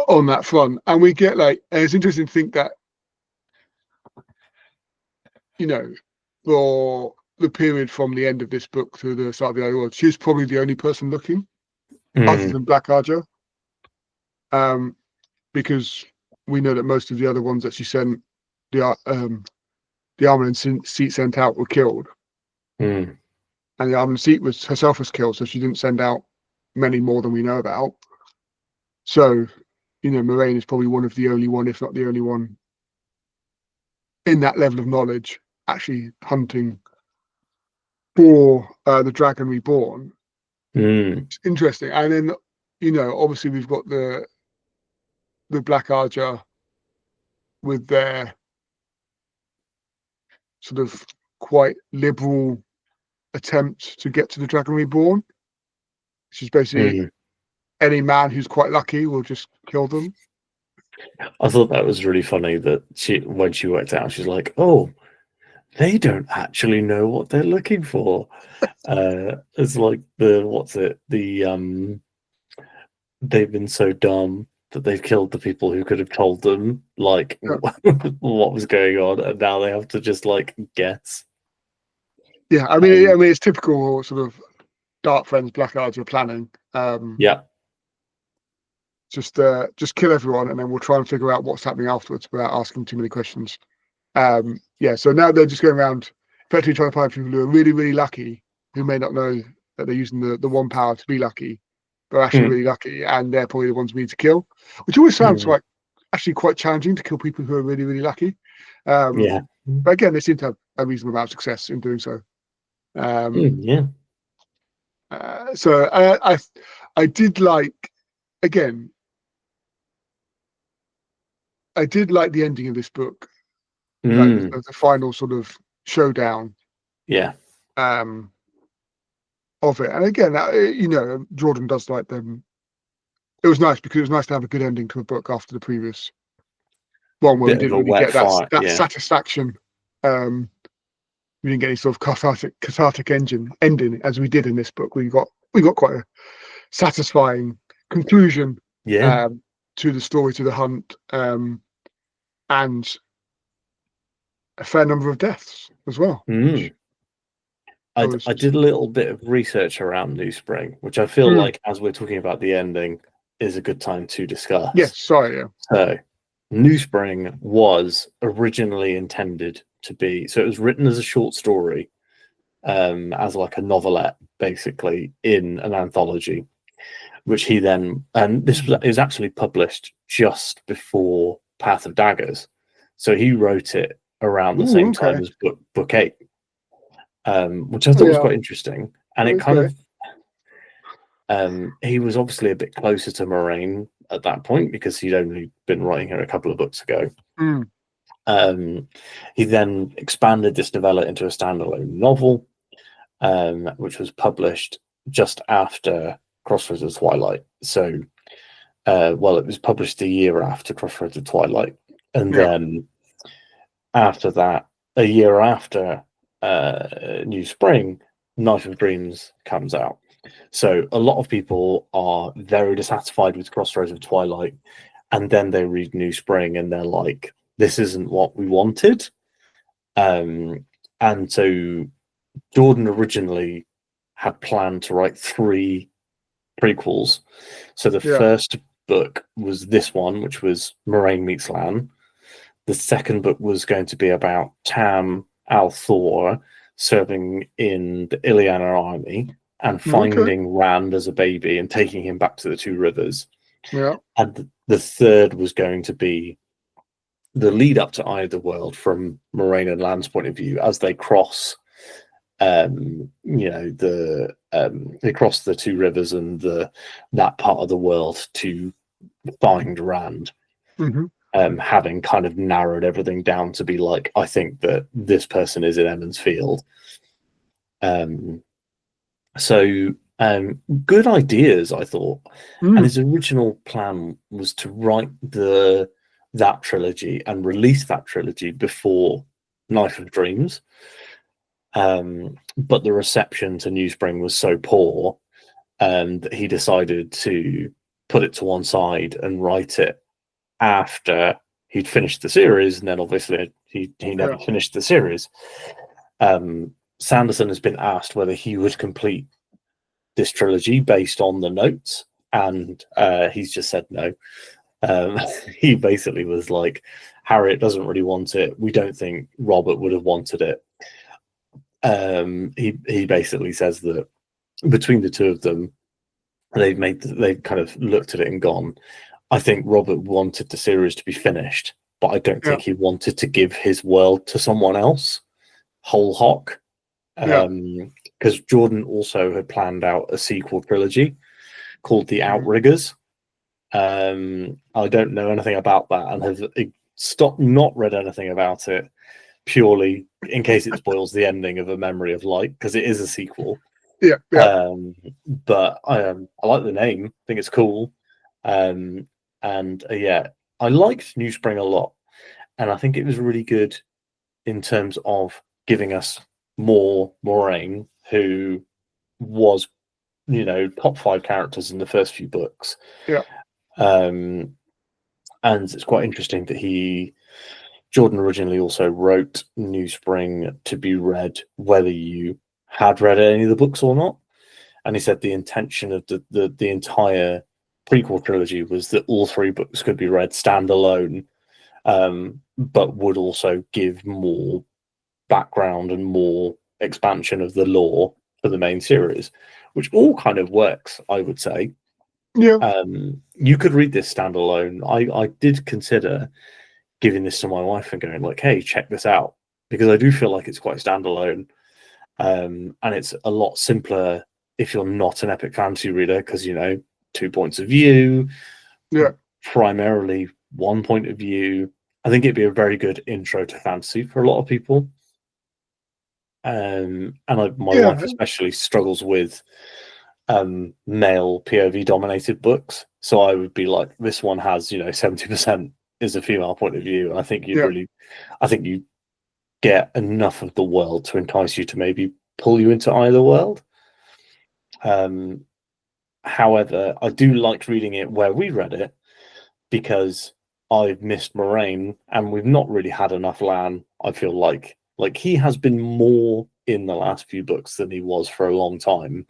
on that front. And we get and it's interesting to think that, for the period from the end of this book to the start of the other world, she's probably the only person looking, other than Black Archer, because we know that most of the other ones that she sent, the Armor and Seat sent out, were killed, and the Armor and Seat herself was killed, so she didn't send out many more than we know about. So, Moraine is probably one of the only one, if not the only one, in that level of knowledge, actually hunting for the Dragon Reborn. It's interesting. And then, obviously we've got the Black Archer with their sort of quite liberal attempt to get to the Dragon Reborn, which is basically any man who's quite lucky will just kill them. I thought that was really funny that when she worked out, she's like, oh, they don't actually know what they're looking for. It's like they've been so dumb that they've killed the people who could have told them like Yeah. what was going on, and now they have to just like guess. Yeah, I mean, it's typical sort of dark friends, black eyes. We're planning. Yeah. Just kill everyone, and then we'll try and figure out what's happening afterwards without asking too many questions. Yeah. So now they're just going around, effectively trying to find people who are really, really lucky, who may not know that they're using the one power to be lucky, but are actually really lucky, and they're probably the ones we need to kill. Which always sounds like actually quite challenging to kill people who are really, really lucky. Yeah. But again, they seem to have a reasonable amount of success in doing so. Yeah. So I did like, again, I did like the ending of this book, like the final sort of showdown. Yeah. Of it, and again, Jordan does like them. It was nice because it was nice to have a good ending to a book after the previous one where we didn't really get that satisfaction. We didn't get any sort of cathartic ending as we did in this book. We got quite a satisfying conclusion. Yeah. To the story, to the hunt, and a fair number of deaths as well. I did a little bit of research around New Spring, which I feel like, as we're talking about the ending, is a good time to discuss. Yes, sorry. Yeah. So, New Spring was originally intended to be, so it was written as a short story, as like a novelette, basically, in an anthology, which he then, and this is actually published just before Path of Daggers. So he wrote it around the same time as book 8. Which I thought was quite interesting, and it kind of he was obviously a bit closer to Moraine at that point because he'd only been writing her a couple of books ago. He then expanded this novella into a standalone novel, which was published just after Crossroads of Twilight. So, it was published a year after Crossroads of Twilight, and then after that, a year after New Spring, Knife of Dreams comes out. So a lot of people are very dissatisfied with Crossroads of Twilight, and then they read New Spring and they're like, this isn't what we wanted. And so Jordan originally had planned to write 3 prequels. So the first book was this one, which was Moraine meets Lan. The second book was going to be about Tam Althor serving in the Ileana army and finding Rand as a baby and taking him back to the Two Rivers. Yeah. And the third was going to be the lead up to Eye of the World from Moraine and Lan's point of view as they cross they cross the Two Rivers and that part of the world to find Rand. Having kind of narrowed everything down to be like, I think that this person is in Emmons Field. Good ideas, I thought. And his original plan was to write that trilogy and release that trilogy before Knife of Dreams. But the reception to New Spring was so poor that he decided to put it to one side and write it after he'd finished the series, and then obviously he never finished the series. Sanderson has been asked whether he would complete this trilogy based on the notes, and he's just said no. He basically was like, Harriet doesn't really want it. We don't think Robert would have wanted it. He basically says that between the two of them, they've kind of looked at it and gone, I think Robert wanted the series to be finished, but I don't think he wanted to give his world to someone else whole hog. Because Jordan also had planned out a sequel trilogy called The Outriggers. I don't know anything about that and have not read anything about it purely in case it spoils the ending of A Memory of Light, because it is a sequel. But I like the name. I think it's cool. I liked New Spring a lot, and I think it was really good in terms of giving us more Moraine, who was, top 5 characters in the first few books. And it's quite interesting that Jordan originally also wrote New Spring to be read whether you had read any of the books or not. And he said the intention of the entire prequel trilogy was that all three books could be read standalone, but would also give more background and more expansion of the lore for the main series, which all kind of works, I would say. Yeah. You could read this standalone. I did consider giving this to my wife and going like, "Hey, check this out," because I do feel like it's quite standalone, and it's a lot simpler if you're not an epic fantasy reader, because 2 points of view, Yeah. primarily one point of view. I think it'd be a very good intro to fantasy for a lot of people. And my wife especially struggles with male POV dominated books. So I would be like, this one has 70% is a female point of view, and I think you get enough of the world to entice you to maybe pull you into either world. However, I do like reading it where we read it, because I've missed Moraine and we've not really had enough Lan. I feel like he has been more in the last few books than he was for a long time.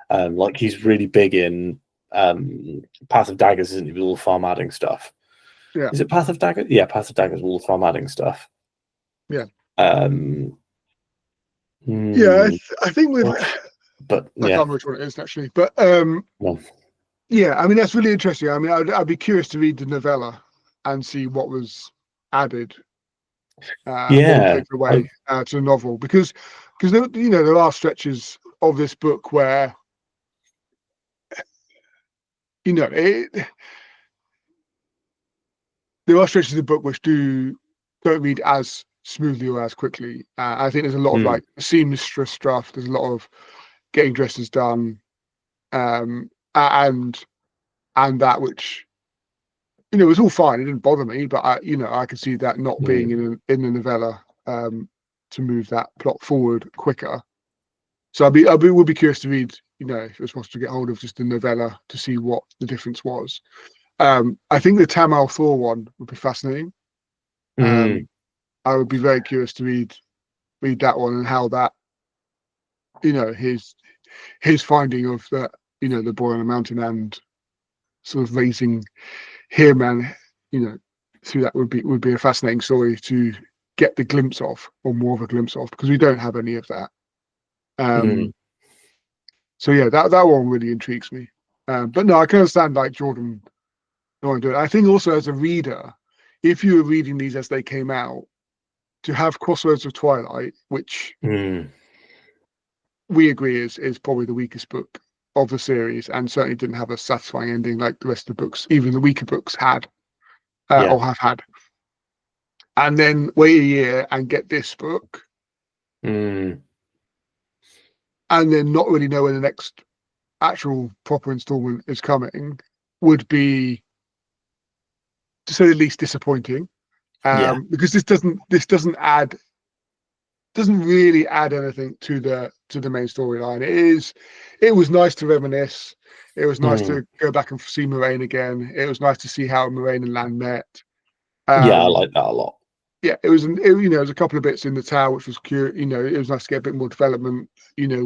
Like he's really big in Path of Daggers, isn't he, with all the farm adding stuff? Yeah. Is it Path of Daggers? Yeah, Path of Daggers with all the farm adding stuff. Yeah. I think with, but I yeah, can't remember which one it is actually, but well, yeah, I mean that's really interesting. I mean, I'd be curious to read the novella and see what was added, what was taken away to the novel, because there are stretches of this book where there are stretches of the book which don't read as smoothly or as quickly. I think there's a lot of like seamstress stuff. There's a lot of getting dresses done, and that which was all fine. It didn't bother me, but I could see that not being in the novella to move that plot forward quicker. So would be curious to read, if it was possible to get hold of just the novella to see what the difference was. I think the Tamal Thor one would be fascinating. I would be very curious to read that one and how that, his finding of that, the boy on the mountain and sort of raising him and, through that would be a fascinating story to get the glimpse of, or more of a glimpse of, because we don't have any of that. So yeah, that one really intrigues me. But no, I can understand like Jordan don't do it. I think also as a reader, if you were reading these as they came out, to have Crossroads of Twilight, which we agree is probably the weakest book of the series, and certainly didn't have a satisfying ending like the rest of the books, even the weaker books had, or have had. And then wait a year and get this book, and then not really know when the next actual proper installment is coming, would be, to say the least, disappointing. Because this doesn't really add anything to the main storyline. It was nice to reminisce. It was nice to go back and see Moraine again. It was nice to see how Moraine and Lan met. I like that a lot. Yeah, it was a couple of bits in the tower which was cute. It was nice to get a bit more development.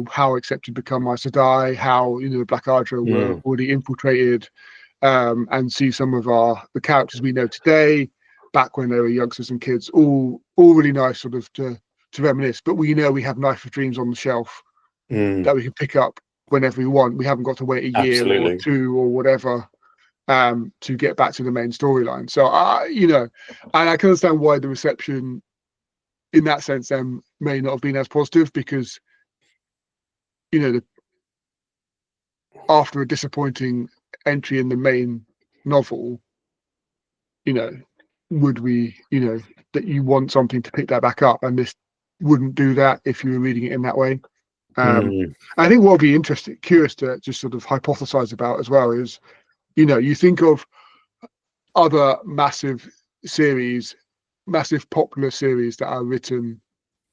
How accepted become Aes Sedai, how the Black Hydra were already infiltrated, and see some of the characters we know today back when they were youngsters and kids. All really nice, sort of to reminisce. But we have Knife of Dreams on the shelf that we can pick up whenever we want. We haven't got to wait a year or two or whatever to get back to the main storyline. So and I can understand why the reception in that sense then may not have been as positive, because after a disappointing entry in the main novel, would we that you want something to pick that back up, and this wouldn't do that if you were reading it in that way. I think what would be curious to just sort of hypothesize about as well is, you think of other massive popular series that are written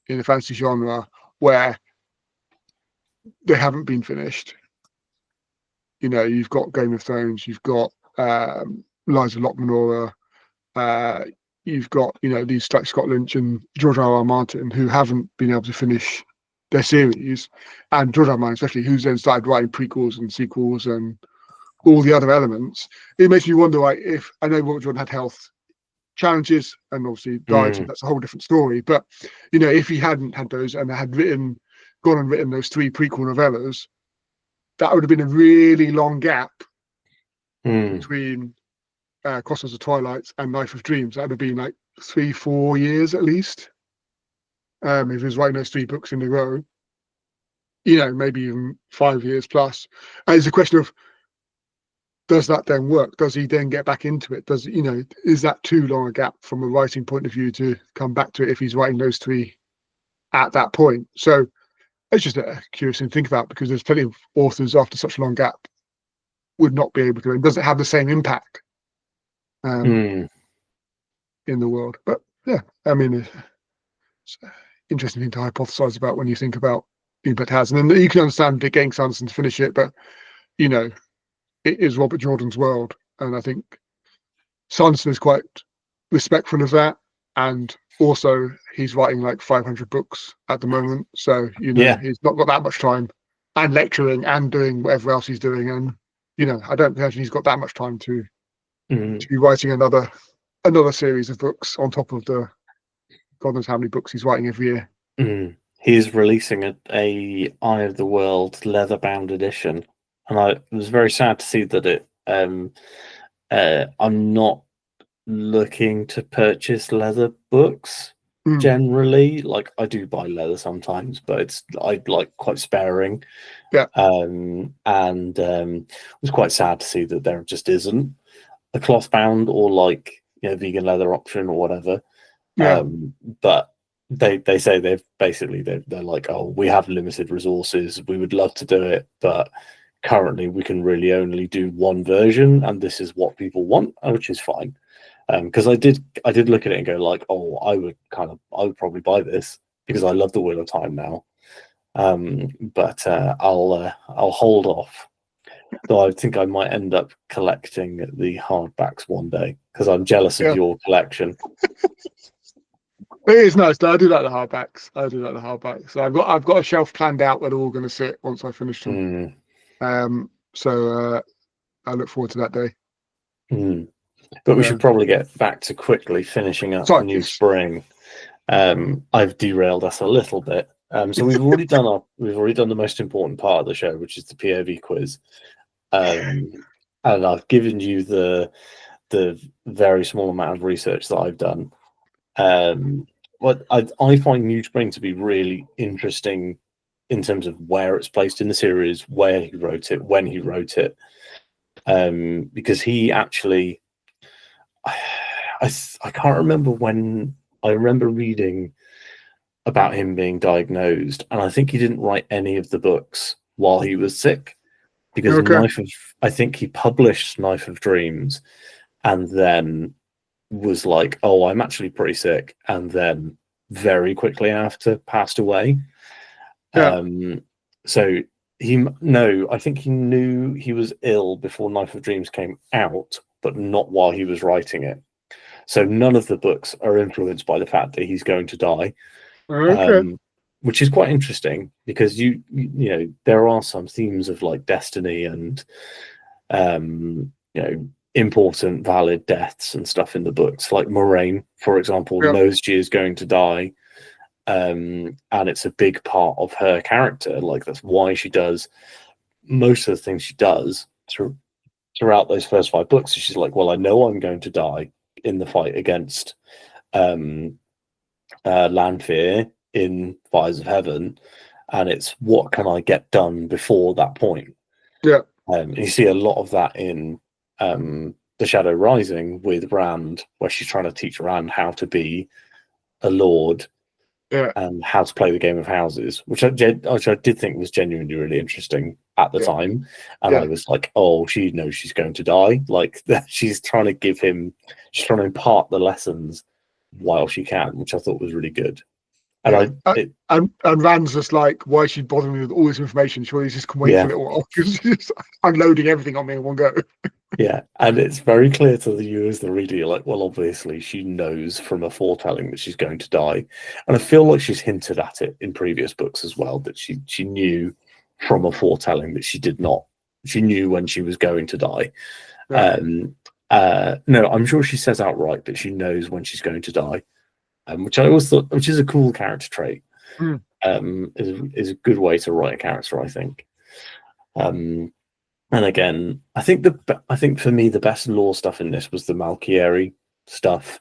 in the fantasy genre where they haven't been finished. You've got Game of Thrones, you've got Liza Lockmanora. You've got, these like Scott Lynch and George R.R. Martin, who haven't been able to finish their series, and George R.R. Martin especially, who's then started writing prequels and sequels and all the other elements. It makes me wonder, like, if I know Robert Jordan had health challenges and obviously died, so that's a whole different story. But if he hadn't had those and had gone and written those 3 prequel novellas, that would have been a really long gap between Crossroads of Twilight and Knife of Dreams. That would have been like 3-4 years at least. If he was writing those 3 books in a row, maybe even 5 years plus. And it's a question of, does that then work? Does he then get back into it? Is that too long a gap from a writing point of view to come back to it if he's writing those 3 at that point? So it's just a curious thing to think about, because there's plenty of authors after such a long gap would not be able to, and doesn't have the same impact in the world. But yeah, I mean, it's an interesting thing to hypothesize about when you think about impact it has. And then you can understand getting Sanderson to finish it, but it is Robert Jordan's world, and I think Sanderson is quite respectful of that. And also, he's writing like 500 books at the moment, so he's not got that much time, and lecturing and doing whatever else he's doing. And I don't imagine he's got that much time to be writing another series of books on top of the God knows how many books he's writing every year. He's releasing a Eye of the World leather-bound edition, and I was very sad to see that it. I'm not looking to purchase leather books generally. Like, I do buy leather sometimes, but I like quite sparing. And was quite sad to see that there just isn't a cloth bound or like vegan leather option or whatever. But they say they're like, oh, we have limited resources, we would love to do it, but currently we can really only do one version, and this is what people want, which is fine. Because I did look at it and go like, oh, I would probably buy this because I love the Wheel of Time now. But I'll hold off. Though I think I might end up collecting the hardbacks one day because I'm jealous of your collection. It is nice. I do like the hardbacks. So I've got a shelf planned out where they're all going to sit once I finish them. So I look forward to that day. But we should probably get back to quickly finishing up New Spring. I've derailed us a little bit. So we've already done the most important part of the show, which is the POV quiz. And I've given you the very small amount of research that I've done. What I find New Spring to be really interesting in terms of where it's placed in the series, where he wrote it, when he wrote it, because he actually, I can't remember when. I remember reading about him being diagnosed, and I think he didn't write any of the books while he was sick, because I think he published Knife of Dreams, and then was like, oh, I'm actually pretty sick, and then very quickly after passed away. So I think he knew he was ill before Knife of Dreams came out, but not while he was writing it. So none of the books are influenced by the fact that he's going to die, which is quite interesting, because you know there are some themes of like destiny and important valid deaths and stuff in the books. Like Moraine, for example, knows she is going to die, and it's a big part of her character. Like that's why she does most of the things she does throughout those first 5 books. So she's like, well, I know I'm going to die in the fight against Lanfear in Fires of Heaven, and it's what can I get done before that point. You see a lot of that in The Shadow Rising with Rand, where she's trying to teach Rand how to be a lord and how to play the game of houses, which I did think was genuinely really interesting at the time. And I was like, oh, she knows she's going to die. Like she's trying to impart the lessons while she can, which I thought was really good. And and Rand's just like, why is she bothering me with all this information? Surely she just can wait Yeah. for a little while. She's just unloading everything on me in one go. Yeah, and it's very clear to you as the reader. You're like, well, obviously she knows from a foretelling that she's going to die, and I feel like she's hinted at it in previous books as well, that she knew from a foretelling that she did not. She knew when she was going to die. Yeah. No, I'm sure she says outright that she knows when she's going to die, which I always thought, which is a cool character trait. Mm. Is a good way to write a character, I think. And again, I think for me the best lore stuff in this was the Malkieri stuff,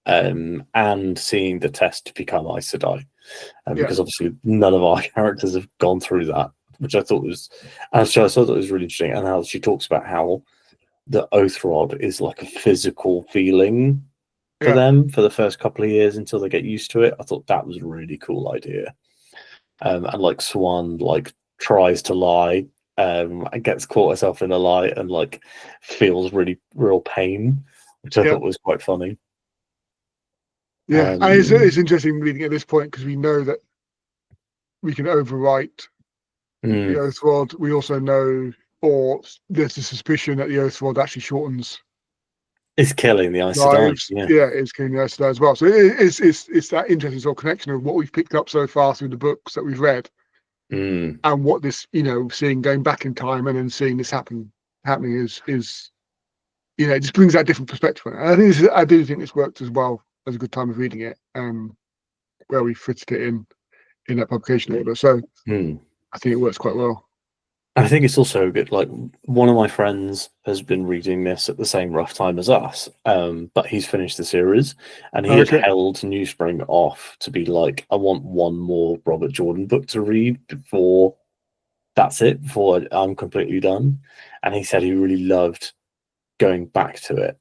and seeing the test to become Aes Sedai, because obviously none of our characters have gone through that, which I thought was, so I thought it was really interesting. And how she talks about how the oath rod is like a physical feeling for them for the first couple of years until they get used to it. I thought that was a really cool idea. And like Swan like tries to lie, and gets caught herself in a lie and like feels real pain, which I thought was quite funny. Yeah, and it's interesting reading at this point because we know that we can overwrite the oath rod. We also know, or there's a suspicion that the oath rod actually shortens. It's killing the Aes Sedai. It's killing the Aes Sedai as well. So it's that interesting sort of connection of what we've picked up so far through the books that we've read, and what this, seeing going back in time and then seeing this happening is it just brings that different perspective on it. And I do think this worked as well as a good time of reading it, where we fitted it in that publication order. So I think it works quite well. I think it's also good. Like, one of my friends has been reading this at the same rough time as us, but he's finished the series, and he had held Newspring off to be like, I want one more Robert Jordan book to read before before I'm completely done. And he said he really loved going back to it,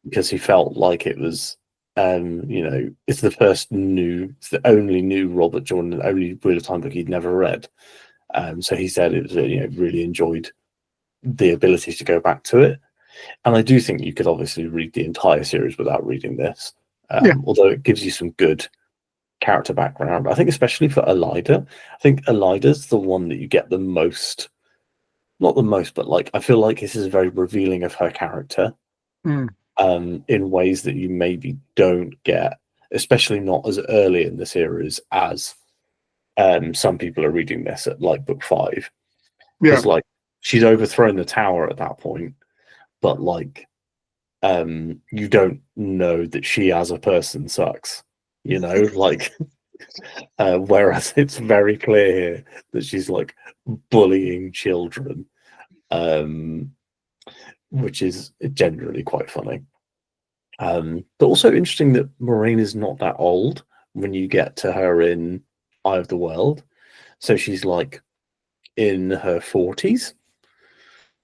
because he felt like it was, it's the only new Robert Jordan, only Wheel of Time book he'd never read. So he said it was, really enjoyed the ability to go back to it. And I do think you could obviously read the entire series without reading this, although it gives you some good character background. I think especially for Elida, I think Elida's the one that you get the most, not the most, but like, I feel like this is very revealing of her character, in ways that you maybe don't get, especially not as early in the series as some people are reading this at like book 5, because like she's overthrown the tower at that point, but like you don't know that she as a person sucks, like whereas it's very clear here that she's like bullying children, which is generally quite funny. But also interesting that Moiraine is not that old when you get to her in Eye of the World. So she's like in her 40s.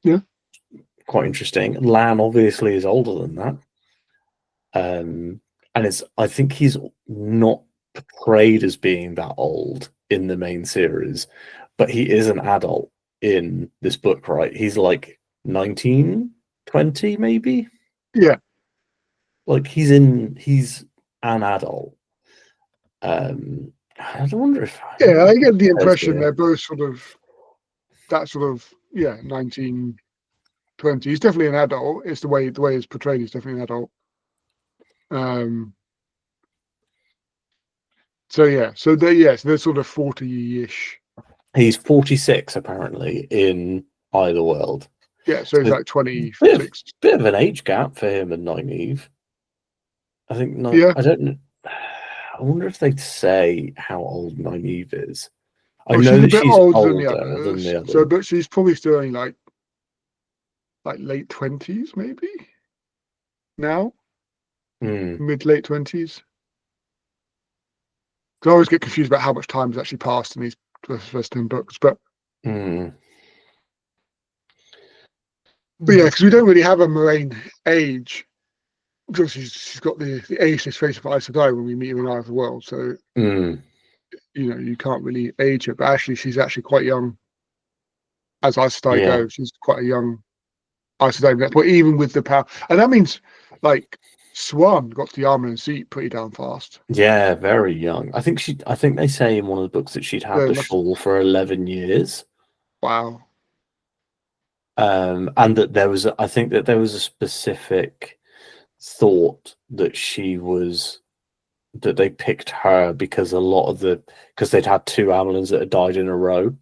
Yeah. Quite interesting. Lan obviously is older than that. And I think he's not portrayed as being that old in the main series, but he is an adult in this book, right? He's like 19, 20 maybe? Yeah. Like he's an adult. I wonder if I get the impression they're both sort of 19, 20. He's definitely an adult. It's the way it's portrayed. He's definitely an adult. So they're sort of 40-ish. He's 46 apparently in Eye of the World. Yeah, so he's like 26. Bit of an age gap for him and Nynaeve. I think. I don't know. I wonder if they'd say how old Nynaeve is. I know that she's older than the others. So, but she's probably still only like late 20s, maybe now, mid-late 20s. I always get confused about how much time has actually passed in these first 10 books, but yeah, because we don't really have a Moiraine age. Because she's got the ageless face of Aes Sedai when we meet her in Eye of the World, so you can't really age her. But actually, she's actually quite young. As Aes Sedai go, she's quite a young Aes Sedai. But even with the power, and that means like Swan got the armor and seat pretty damn fast. Yeah, very young. I think they say in one of the books that she'd had Yeah, the shawl for 11 years. wow. And that I think that there was a specific thought that that they picked her because because they'd had two Amelins that had died in a row of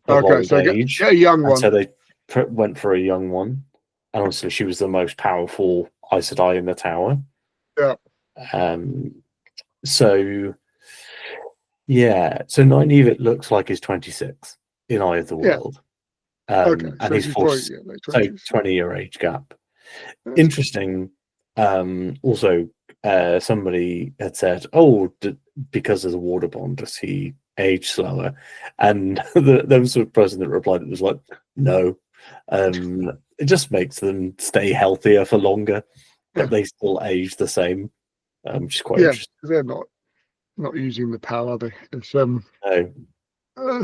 Okay, old so get age, a young and one. so they went for a young one. And obviously, she was the most powerful Aes Sedai in the tower. Yeah. So yeah, so Nynaeve it looks like is 26 in Eye of the Yeah. World. Okay, And so he's she's probably 40, late so 20s. 20-year age gap. That's Interesting. Also, somebody had said, "Oh, because of the water bond, does he age slower?" And there was a person that replied that was like, "No, it just makes them stay healthier for longer, but Yeah. they still age the same." Which is quite Yeah, interesting. because they're not using the power, are they? It's No.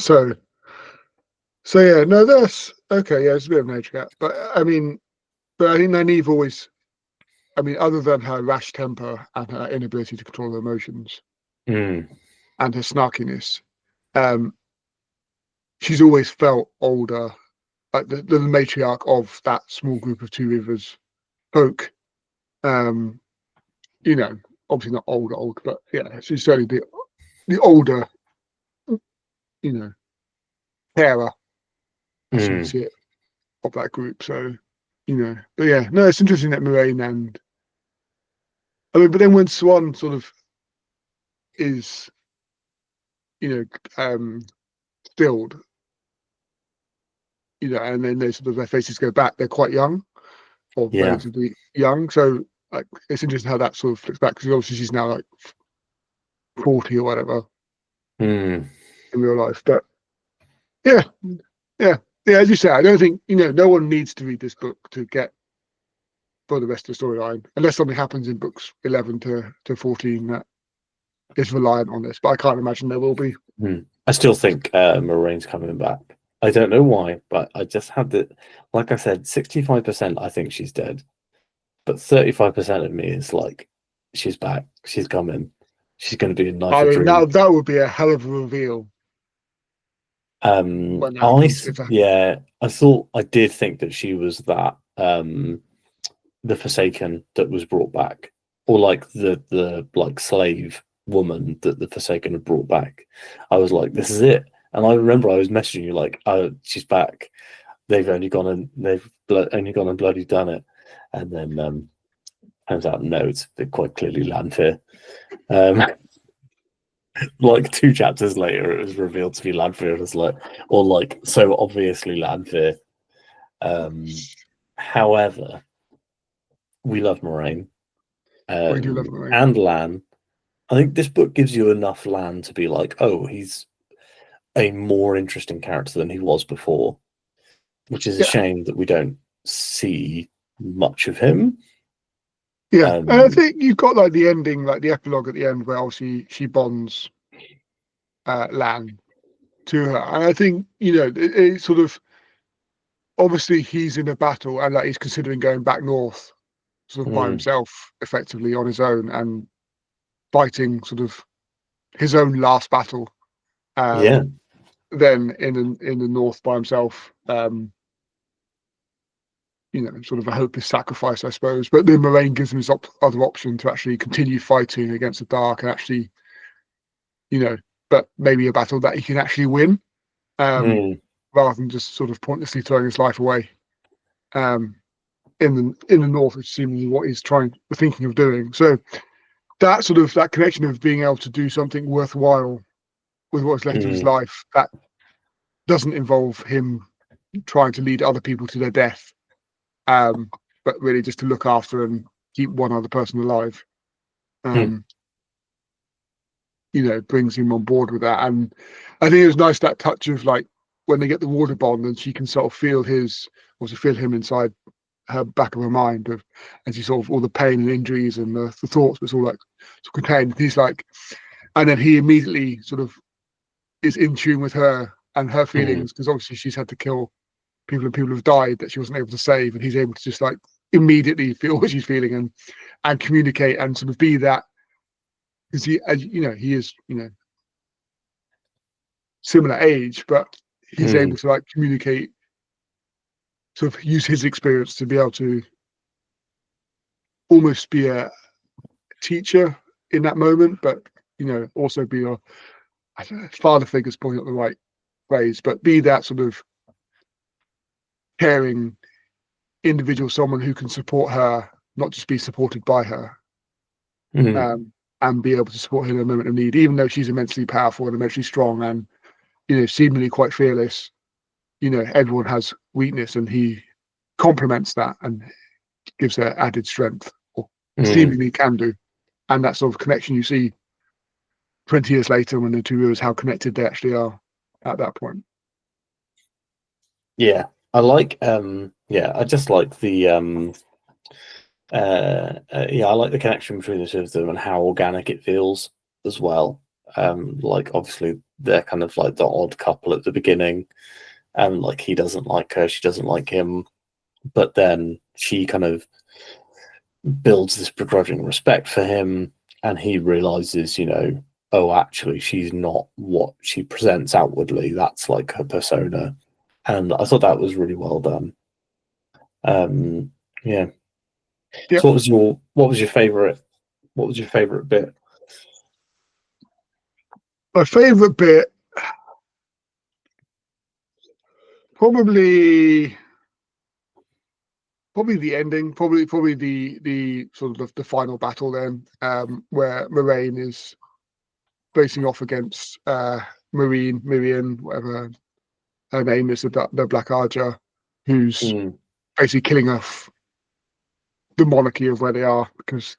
so yeah, no, that's okay. Yeah, it's a bit of an age gap, but I mean, but I think Nynaeve always, I mean, other than her rash temper and her inability to control her emotions Mm, and her snarkiness, um, she's always felt older, like the matriarch of that small group of Two Rivers folk. Um, you know, obviously not old, but yeah, she's certainly the older, you know, carer, as you can mm, see it, of that group. So, you know, but yeah, no, it's interesting that Moraine and I mean, but then when Swan sort of is, you know, stilled, you know, and then they sort of their faces go back, they're quite young or yeah. relatively young. So like it's interesting how that sort of flicks back because obviously she's now like 40 or whatever Mm, in real life. But yeah, yeah, yeah. As you say, I don't think no one needs to read this book to get for the rest of the storyline, unless something happens in books 11 to 14 that is reliant on this. But I can't imagine there will be. I still think Moraine's coming back. I don't know why, but I just had the, like I said, 65% I think she's dead, but 35% of me is like, she's back, she's coming, she's going to be in Knife I of mean, Dream. that would be a hell of a reveal when that happens. If that happens. Yeah, I did think that she was that the Forsaken that was brought back, or like the like slave woman that the Forsaken had brought back. I was like, this is it. And I remember I was messaging you like, oh, she's back. They've only gone and bloody done it. And then turns out no, it's quite clearly Lanfear. Like 2 chapters later, it was revealed to be Lanfear. It was like, or like so obviously Lanfear. However, we love Moraine We do love Moraine. and Lan. I think this book gives you enough Lan to be like, oh, he's a more interesting character than he was before, which is a Yeah, shame that we don't see much of him. yeah. And I Um, think you've got like the ending, like the epilogue at the end, where obviously she bonds Lan to her, and I think it sort of obviously he's in a battle and like he's considering going back north, sort of by mm, himself, effectively on his own, and fighting sort of his own last battle. yeah. Then in the north by himself. Sort of a hopeless sacrifice, I suppose. But then Moraine gives him his other option to actually continue fighting against the dark and actually, but maybe a battle that he can actually win, Mm, rather than just sort of pointlessly throwing his life away. Um, in the north, which seemingly what he's thinking of doing. So that connection of being able to do something worthwhile with what's left of his mm, life that doesn't involve him trying to lead other people to their death, but really just to look after and keep one other person alive. mm, Brings him on board with that. And I think it was nice that touch of like when they get the water bond and she can sort of feel him inside her back of her mind and she sort of all the pain and injuries and the thoughts, but it's all like sort of contained. He's like, and then he immediately sort of is in tune with her and her mm, feelings because obviously she's had to kill people and people have died that she wasn't able to save, and he's able to just like immediately feel what she's feeling and communicate and sort of be that, because he, as you know, he is, you know, similar age, but he's able to like communicate, sort of use his experience to be able to almost be a teacher in that moment, but you know, also be a, I don't know, father figure is probably not the right phrase, but be that sort of caring individual, someone who can support her, not just be supported by her, and be able to support her in a moment of need, even though she's immensely powerful and immensely strong and, you know, seemingly quite fearless. You know, everyone has weakness, and he complements that and gives her added strength, or seemingly can do. And that sort of connection you see 20 years later when the two realize how connected they actually are at that point. Yeah, I like. Yeah, I just like the. Yeah, I like the connection between the two of them and how organic it feels as well. Like obviously they're kind of like the odd couple at the beginning, and like he doesn't like her, she doesn't like him, but then she kind of builds this begrudging respect for him, and he realizes, you know, oh, actually, she's not what she presents outwardly. That's like her persona, and I thought that was really well done. Yeah. Yep. So what was your favorite bit? My favorite bit, probably the ending, probably the sort of the final battle then, where Moraine is facing off against Mirian, whatever her name is, the Black Archer, who's basically killing off the monarchy of where they are because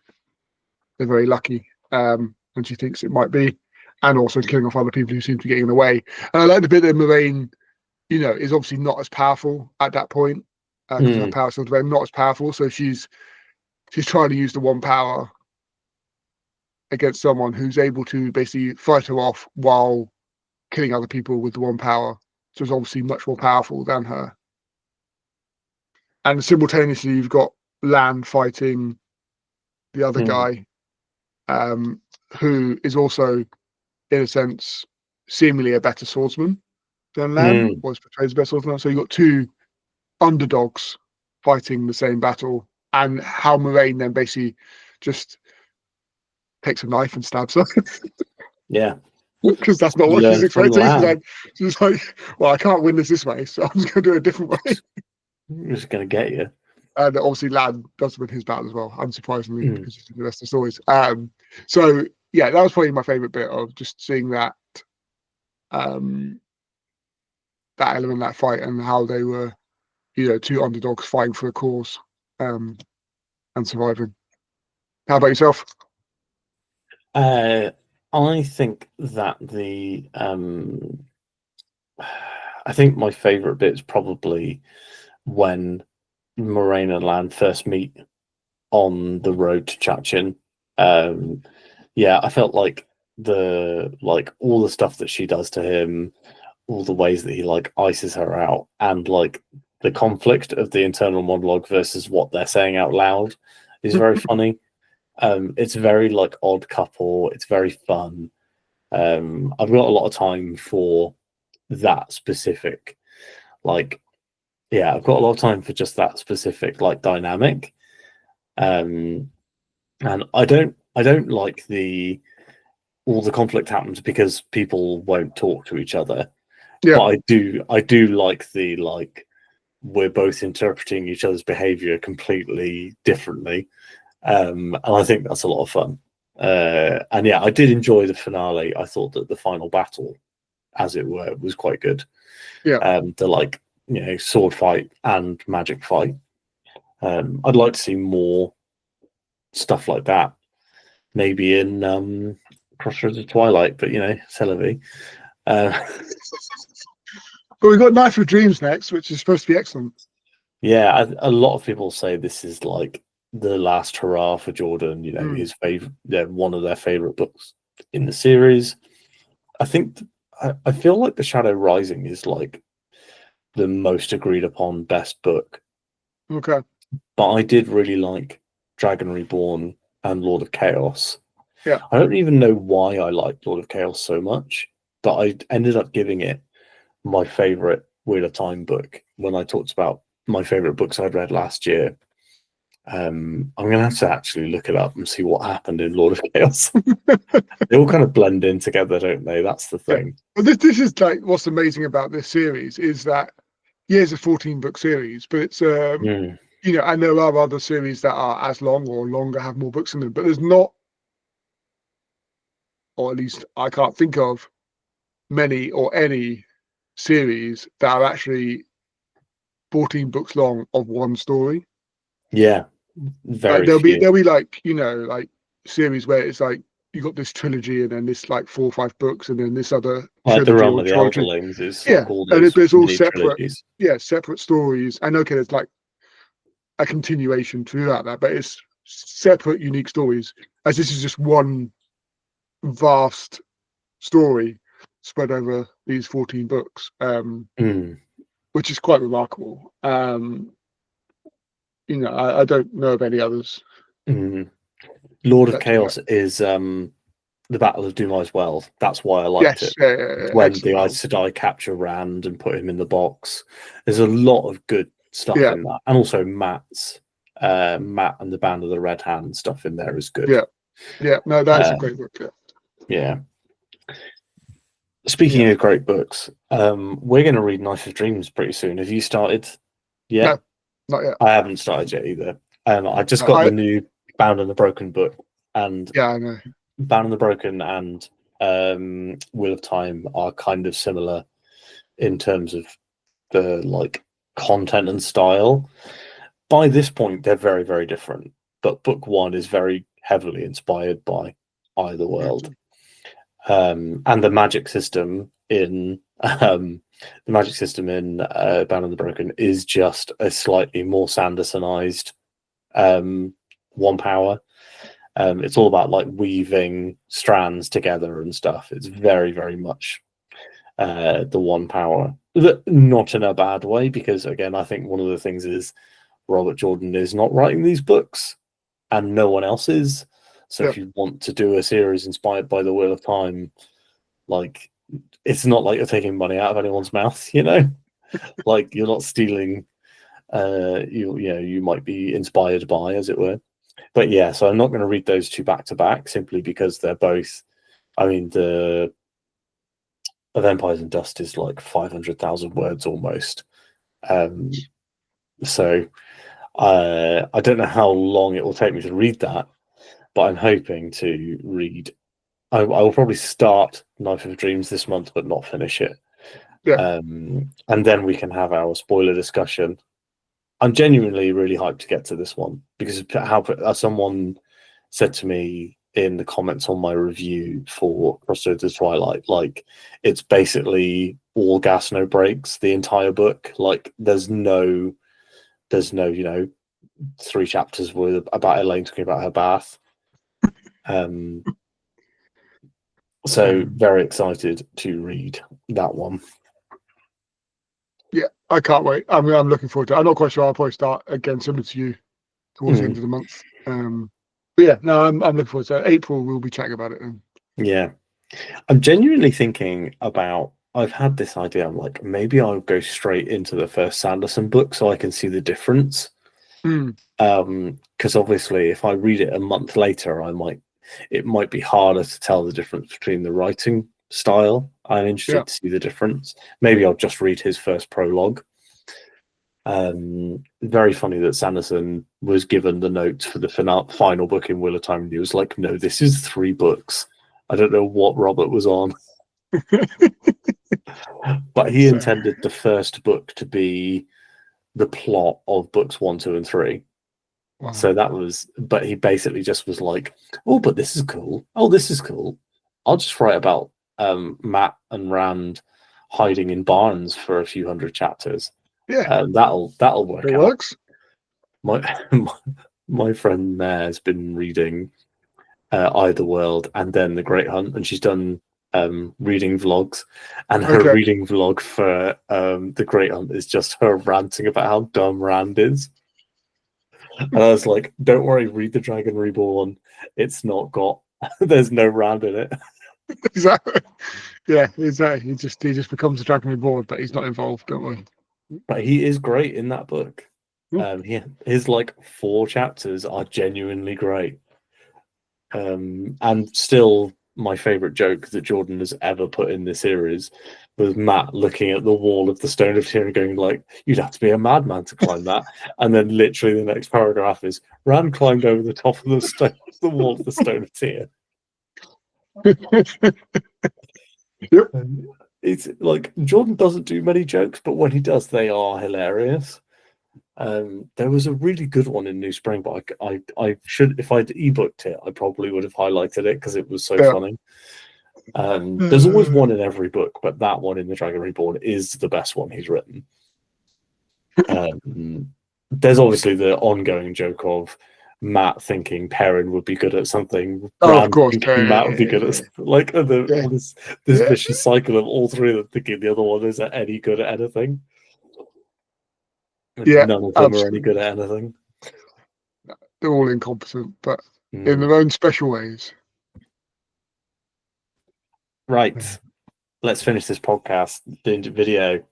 they're very lucky, and she thinks it might be, and also killing off other people who seem to be getting in the way. And I like the bit that Moraine, you know, is obviously not as powerful at that point, because her power skills are not as powerful, so she's trying to use the one power against someone who's able to basically fight her off while killing other people with the one power. So it's obviously much more powerful than her. And simultaneously, you've got Lan fighting the other guy, who is also, in a sense, seemingly a better swordsman than Lan, was portrayed as a better swordsman. So you've got two underdogs fighting the same battle, and how Moraine then basically just takes a knife and stabs her. Yeah. Because that's not what she's expecting. She's like, well, I can't win this way, so I'm just going to do it a different way. I'm just going to get you. And obviously, Lan does win his battle as well, unsurprisingly, because it's the rest of the stories. So, yeah, that was probably my favourite bit of just seeing that that element, that fight, and how they were, you know, two underdogs fighting for a cause, and surviving. How about yourself? I think that I think my favorite bit is probably when Moraine and Lan first meet on the road to Chachin. Yeah, I felt like all the stuff that she does to him, all the ways that he like ices her out, and like the conflict of the internal monologue versus what they're saying out loud is very funny. It's very like odd couple. It's very fun. I've got a lot of time for that specific, like, yeah, I've got a lot of time for just that specific like dynamic. And I don't like all the conflict happens because people won't talk to each other. Yeah. But I do like the like we're both interpreting each other's behavior completely differently. And I think that's a lot of fun. And yeah, I did enjoy the finale. I thought that the final battle, as it were, was quite good. Yeah. The like, you know, sword fight and magic fight. I'd like to see more stuff like that. Maybe in Crossroads of Twilight, but you know, Celebi. But we've got Knife of Dreams next, which is supposed to be excellent. Yeah, a lot of people say this is like the last hurrah for Jordan. You know, his favorite, one of their favorite books in the series. I think I feel like The Shadow Rising is like the most agreed upon best book. Okay. but I did really like Dragon Reborn and Lord of Chaos. Yeah. I don't even know why I liked Lord of Chaos so much, but I ended up giving it my favorite Wheel of Time book when I talked about my favorite books I'd read last year. I'm going to have to actually look it up and see what happened in Lord of Chaos. They all kind of blend in together, don't they? That's the Yeah. thing. Well, this is like what's amazing about this series is that it's a 14-book series, but it's Mm. you know, and there are other series that are as long or longer, have more books in them, but there's not, or at least I can't think of many or any series that are actually 14 books long of one story. Yeah, Like very few. there'll be like, you know, like series where it's like you got this trilogy and then this like 4 or 5 books and then this other Like the trilogy Realm or of the trilogy. Elderlings is Yeah, like all and those but it's all mini separate. trilogies. Yeah, separate stories. And okay, there's like a continuation throughout that, but it's separate, unique stories. As this is just one vast story spread over these 14 books, Mm. which is quite remarkable. You know, I don't know of any others Mm. Lord of that do that. Chaos is the Battle of Dumai's Well. That's why I liked Yes, it. When the excellent Aes battle. Sedai capture Rand and put him in the box. There's a lot of good stuff Yeah, in that. And also Matt and the Band of the Red Hand stuff in there is good. yeah, yeah. No, that's a Um, great book. Yeah, yeah. Speaking yeah. of great books, we're going to read Knife of Dreams pretty soon. Have you started No, yet? not yet. I haven't started yet either. I just No, got the new Bound and the Broken book, and yeah, I know. Bound and the Broken and Wheel of Time are kind of similar in terms of the like content and style. By this point, they're very, very different. But book one is very heavily inspired by Either World. Mhm. And the magic system in Bound and the Broken is just a slightly more Sandersonized one power. It's all about like weaving strands together and stuff. It's very, very much the one power, not in a bad way, because again, I think one of the things is Robert Jordan is not writing these books, and no one else is. So Yeah, if you want to do a series inspired by the Wheel of Time, like it's not like you're taking money out of anyone's mouth, you know. Like you're not stealing. You might be inspired by, as it were. But yeah, so I'm not going to read those two back to back simply because they're both. I mean, the of Empires and Dust is like 500,000 words almost. Um, so I don't know how long it will take me to read that, but I'm hoping to read. I will probably start Knife of Dreams this month, but not finish it. yeah. And then we can have our spoiler discussion. I'm genuinely really hyped to get to this one because someone said to me in the comments on my review for Crossroads of Twilight, like it's basically all gas, no brakes, the entire book. Like there's no, you know, 3 chapters with about Elaine talking about her bath. So Um, very excited to read that one. yeah, I can't wait. I mean, I'm looking forward to it. I'm not quite sure. I'll probably start again, similar to you, towards the end of the month. But yeah, no, I'm looking forward to it. April, we'll be chatting about it. Yeah. I'm genuinely thinking about. I've had this idea. I'm like, maybe I'll go straight into the first Sanderson book so I can see the difference. Mm, Because obviously, if I read it a month later, it might be harder to tell the difference between the writing style. I'm yeah. interested to see the difference. Maybe I'll just read his first prologue. Very funny that Sanderson was given the notes for the final book in Wheel of Time, and he was like, "No, this is 3 books." I don't know what Robert was on, but he So, intended the first book to be the plot of books 1, 2, and 3. wow. So that was, but he basically just was like, "Oh, but this is cool. Oh, this is cool. I'll just write about Matt and Rand hiding in barns for a few hundred chapters. Yeah, That'll work it out." works. My my friend Mare has been reading Either World and then The Great Hunt, and she's done reading vlogs, and her Okay. reading vlog for The Great Hunt is just her ranting about how dumb Rand is. And I was like, don't worry, read The Dragon Reborn. It's not got, there's no Rand in it. Exactly. Yeah, exactly. He just becomes a Dragon Reborn, but he's not involved, don't worry. But he is great in that book. Yeah. His like 4 chapters are genuinely great. And still my favorite joke that Jordan has ever put in this series was Matt looking at the wall of the Stone of Tear and going like, you'd have to be a madman to climb that. And then literally the next paragraph is Rand climbed over the top of the wall of the Stone of Tear. Yep. It's like Jordan doesn't do many jokes, but when he does, they are hilarious. There was a really good one in New Spring, but I should, if I'd ebooked it, I probably would have highlighted it because it was so funny. There's always one in every book, but that one in The Dragon Reborn is the best one he's written. There's obviously the ongoing joke of Matt thinking Perrin would be good at something. Of course, thinking Matt would be good at something. Like this vicious cycle of all three of them thinking the other one is any good at anything. Yeah, none of them are any good at anything. They're all incompetent, but in their own special ways. Right. Let's finish this podcast, video,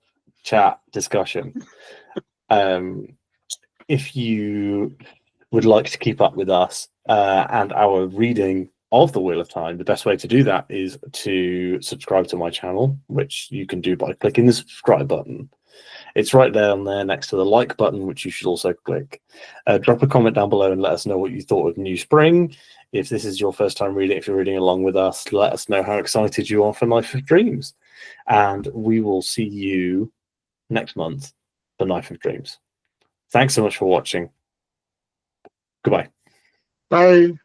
chat, discussion. If you would like to keep up with us and our reading of The Wheel of Time, the best way to do that is to subscribe to my channel, which you can do by clicking the subscribe button. It's right there on there next to the like button, which you should also click. Drop a comment down below and let us know what you thought of New Spring. If this is your first time reading, if you're reading along with us, let us know how excited you are for Knife of Dreams. And we will see you next month for Knife of Dreams. Thanks so much for watching. Goodbye. Bye.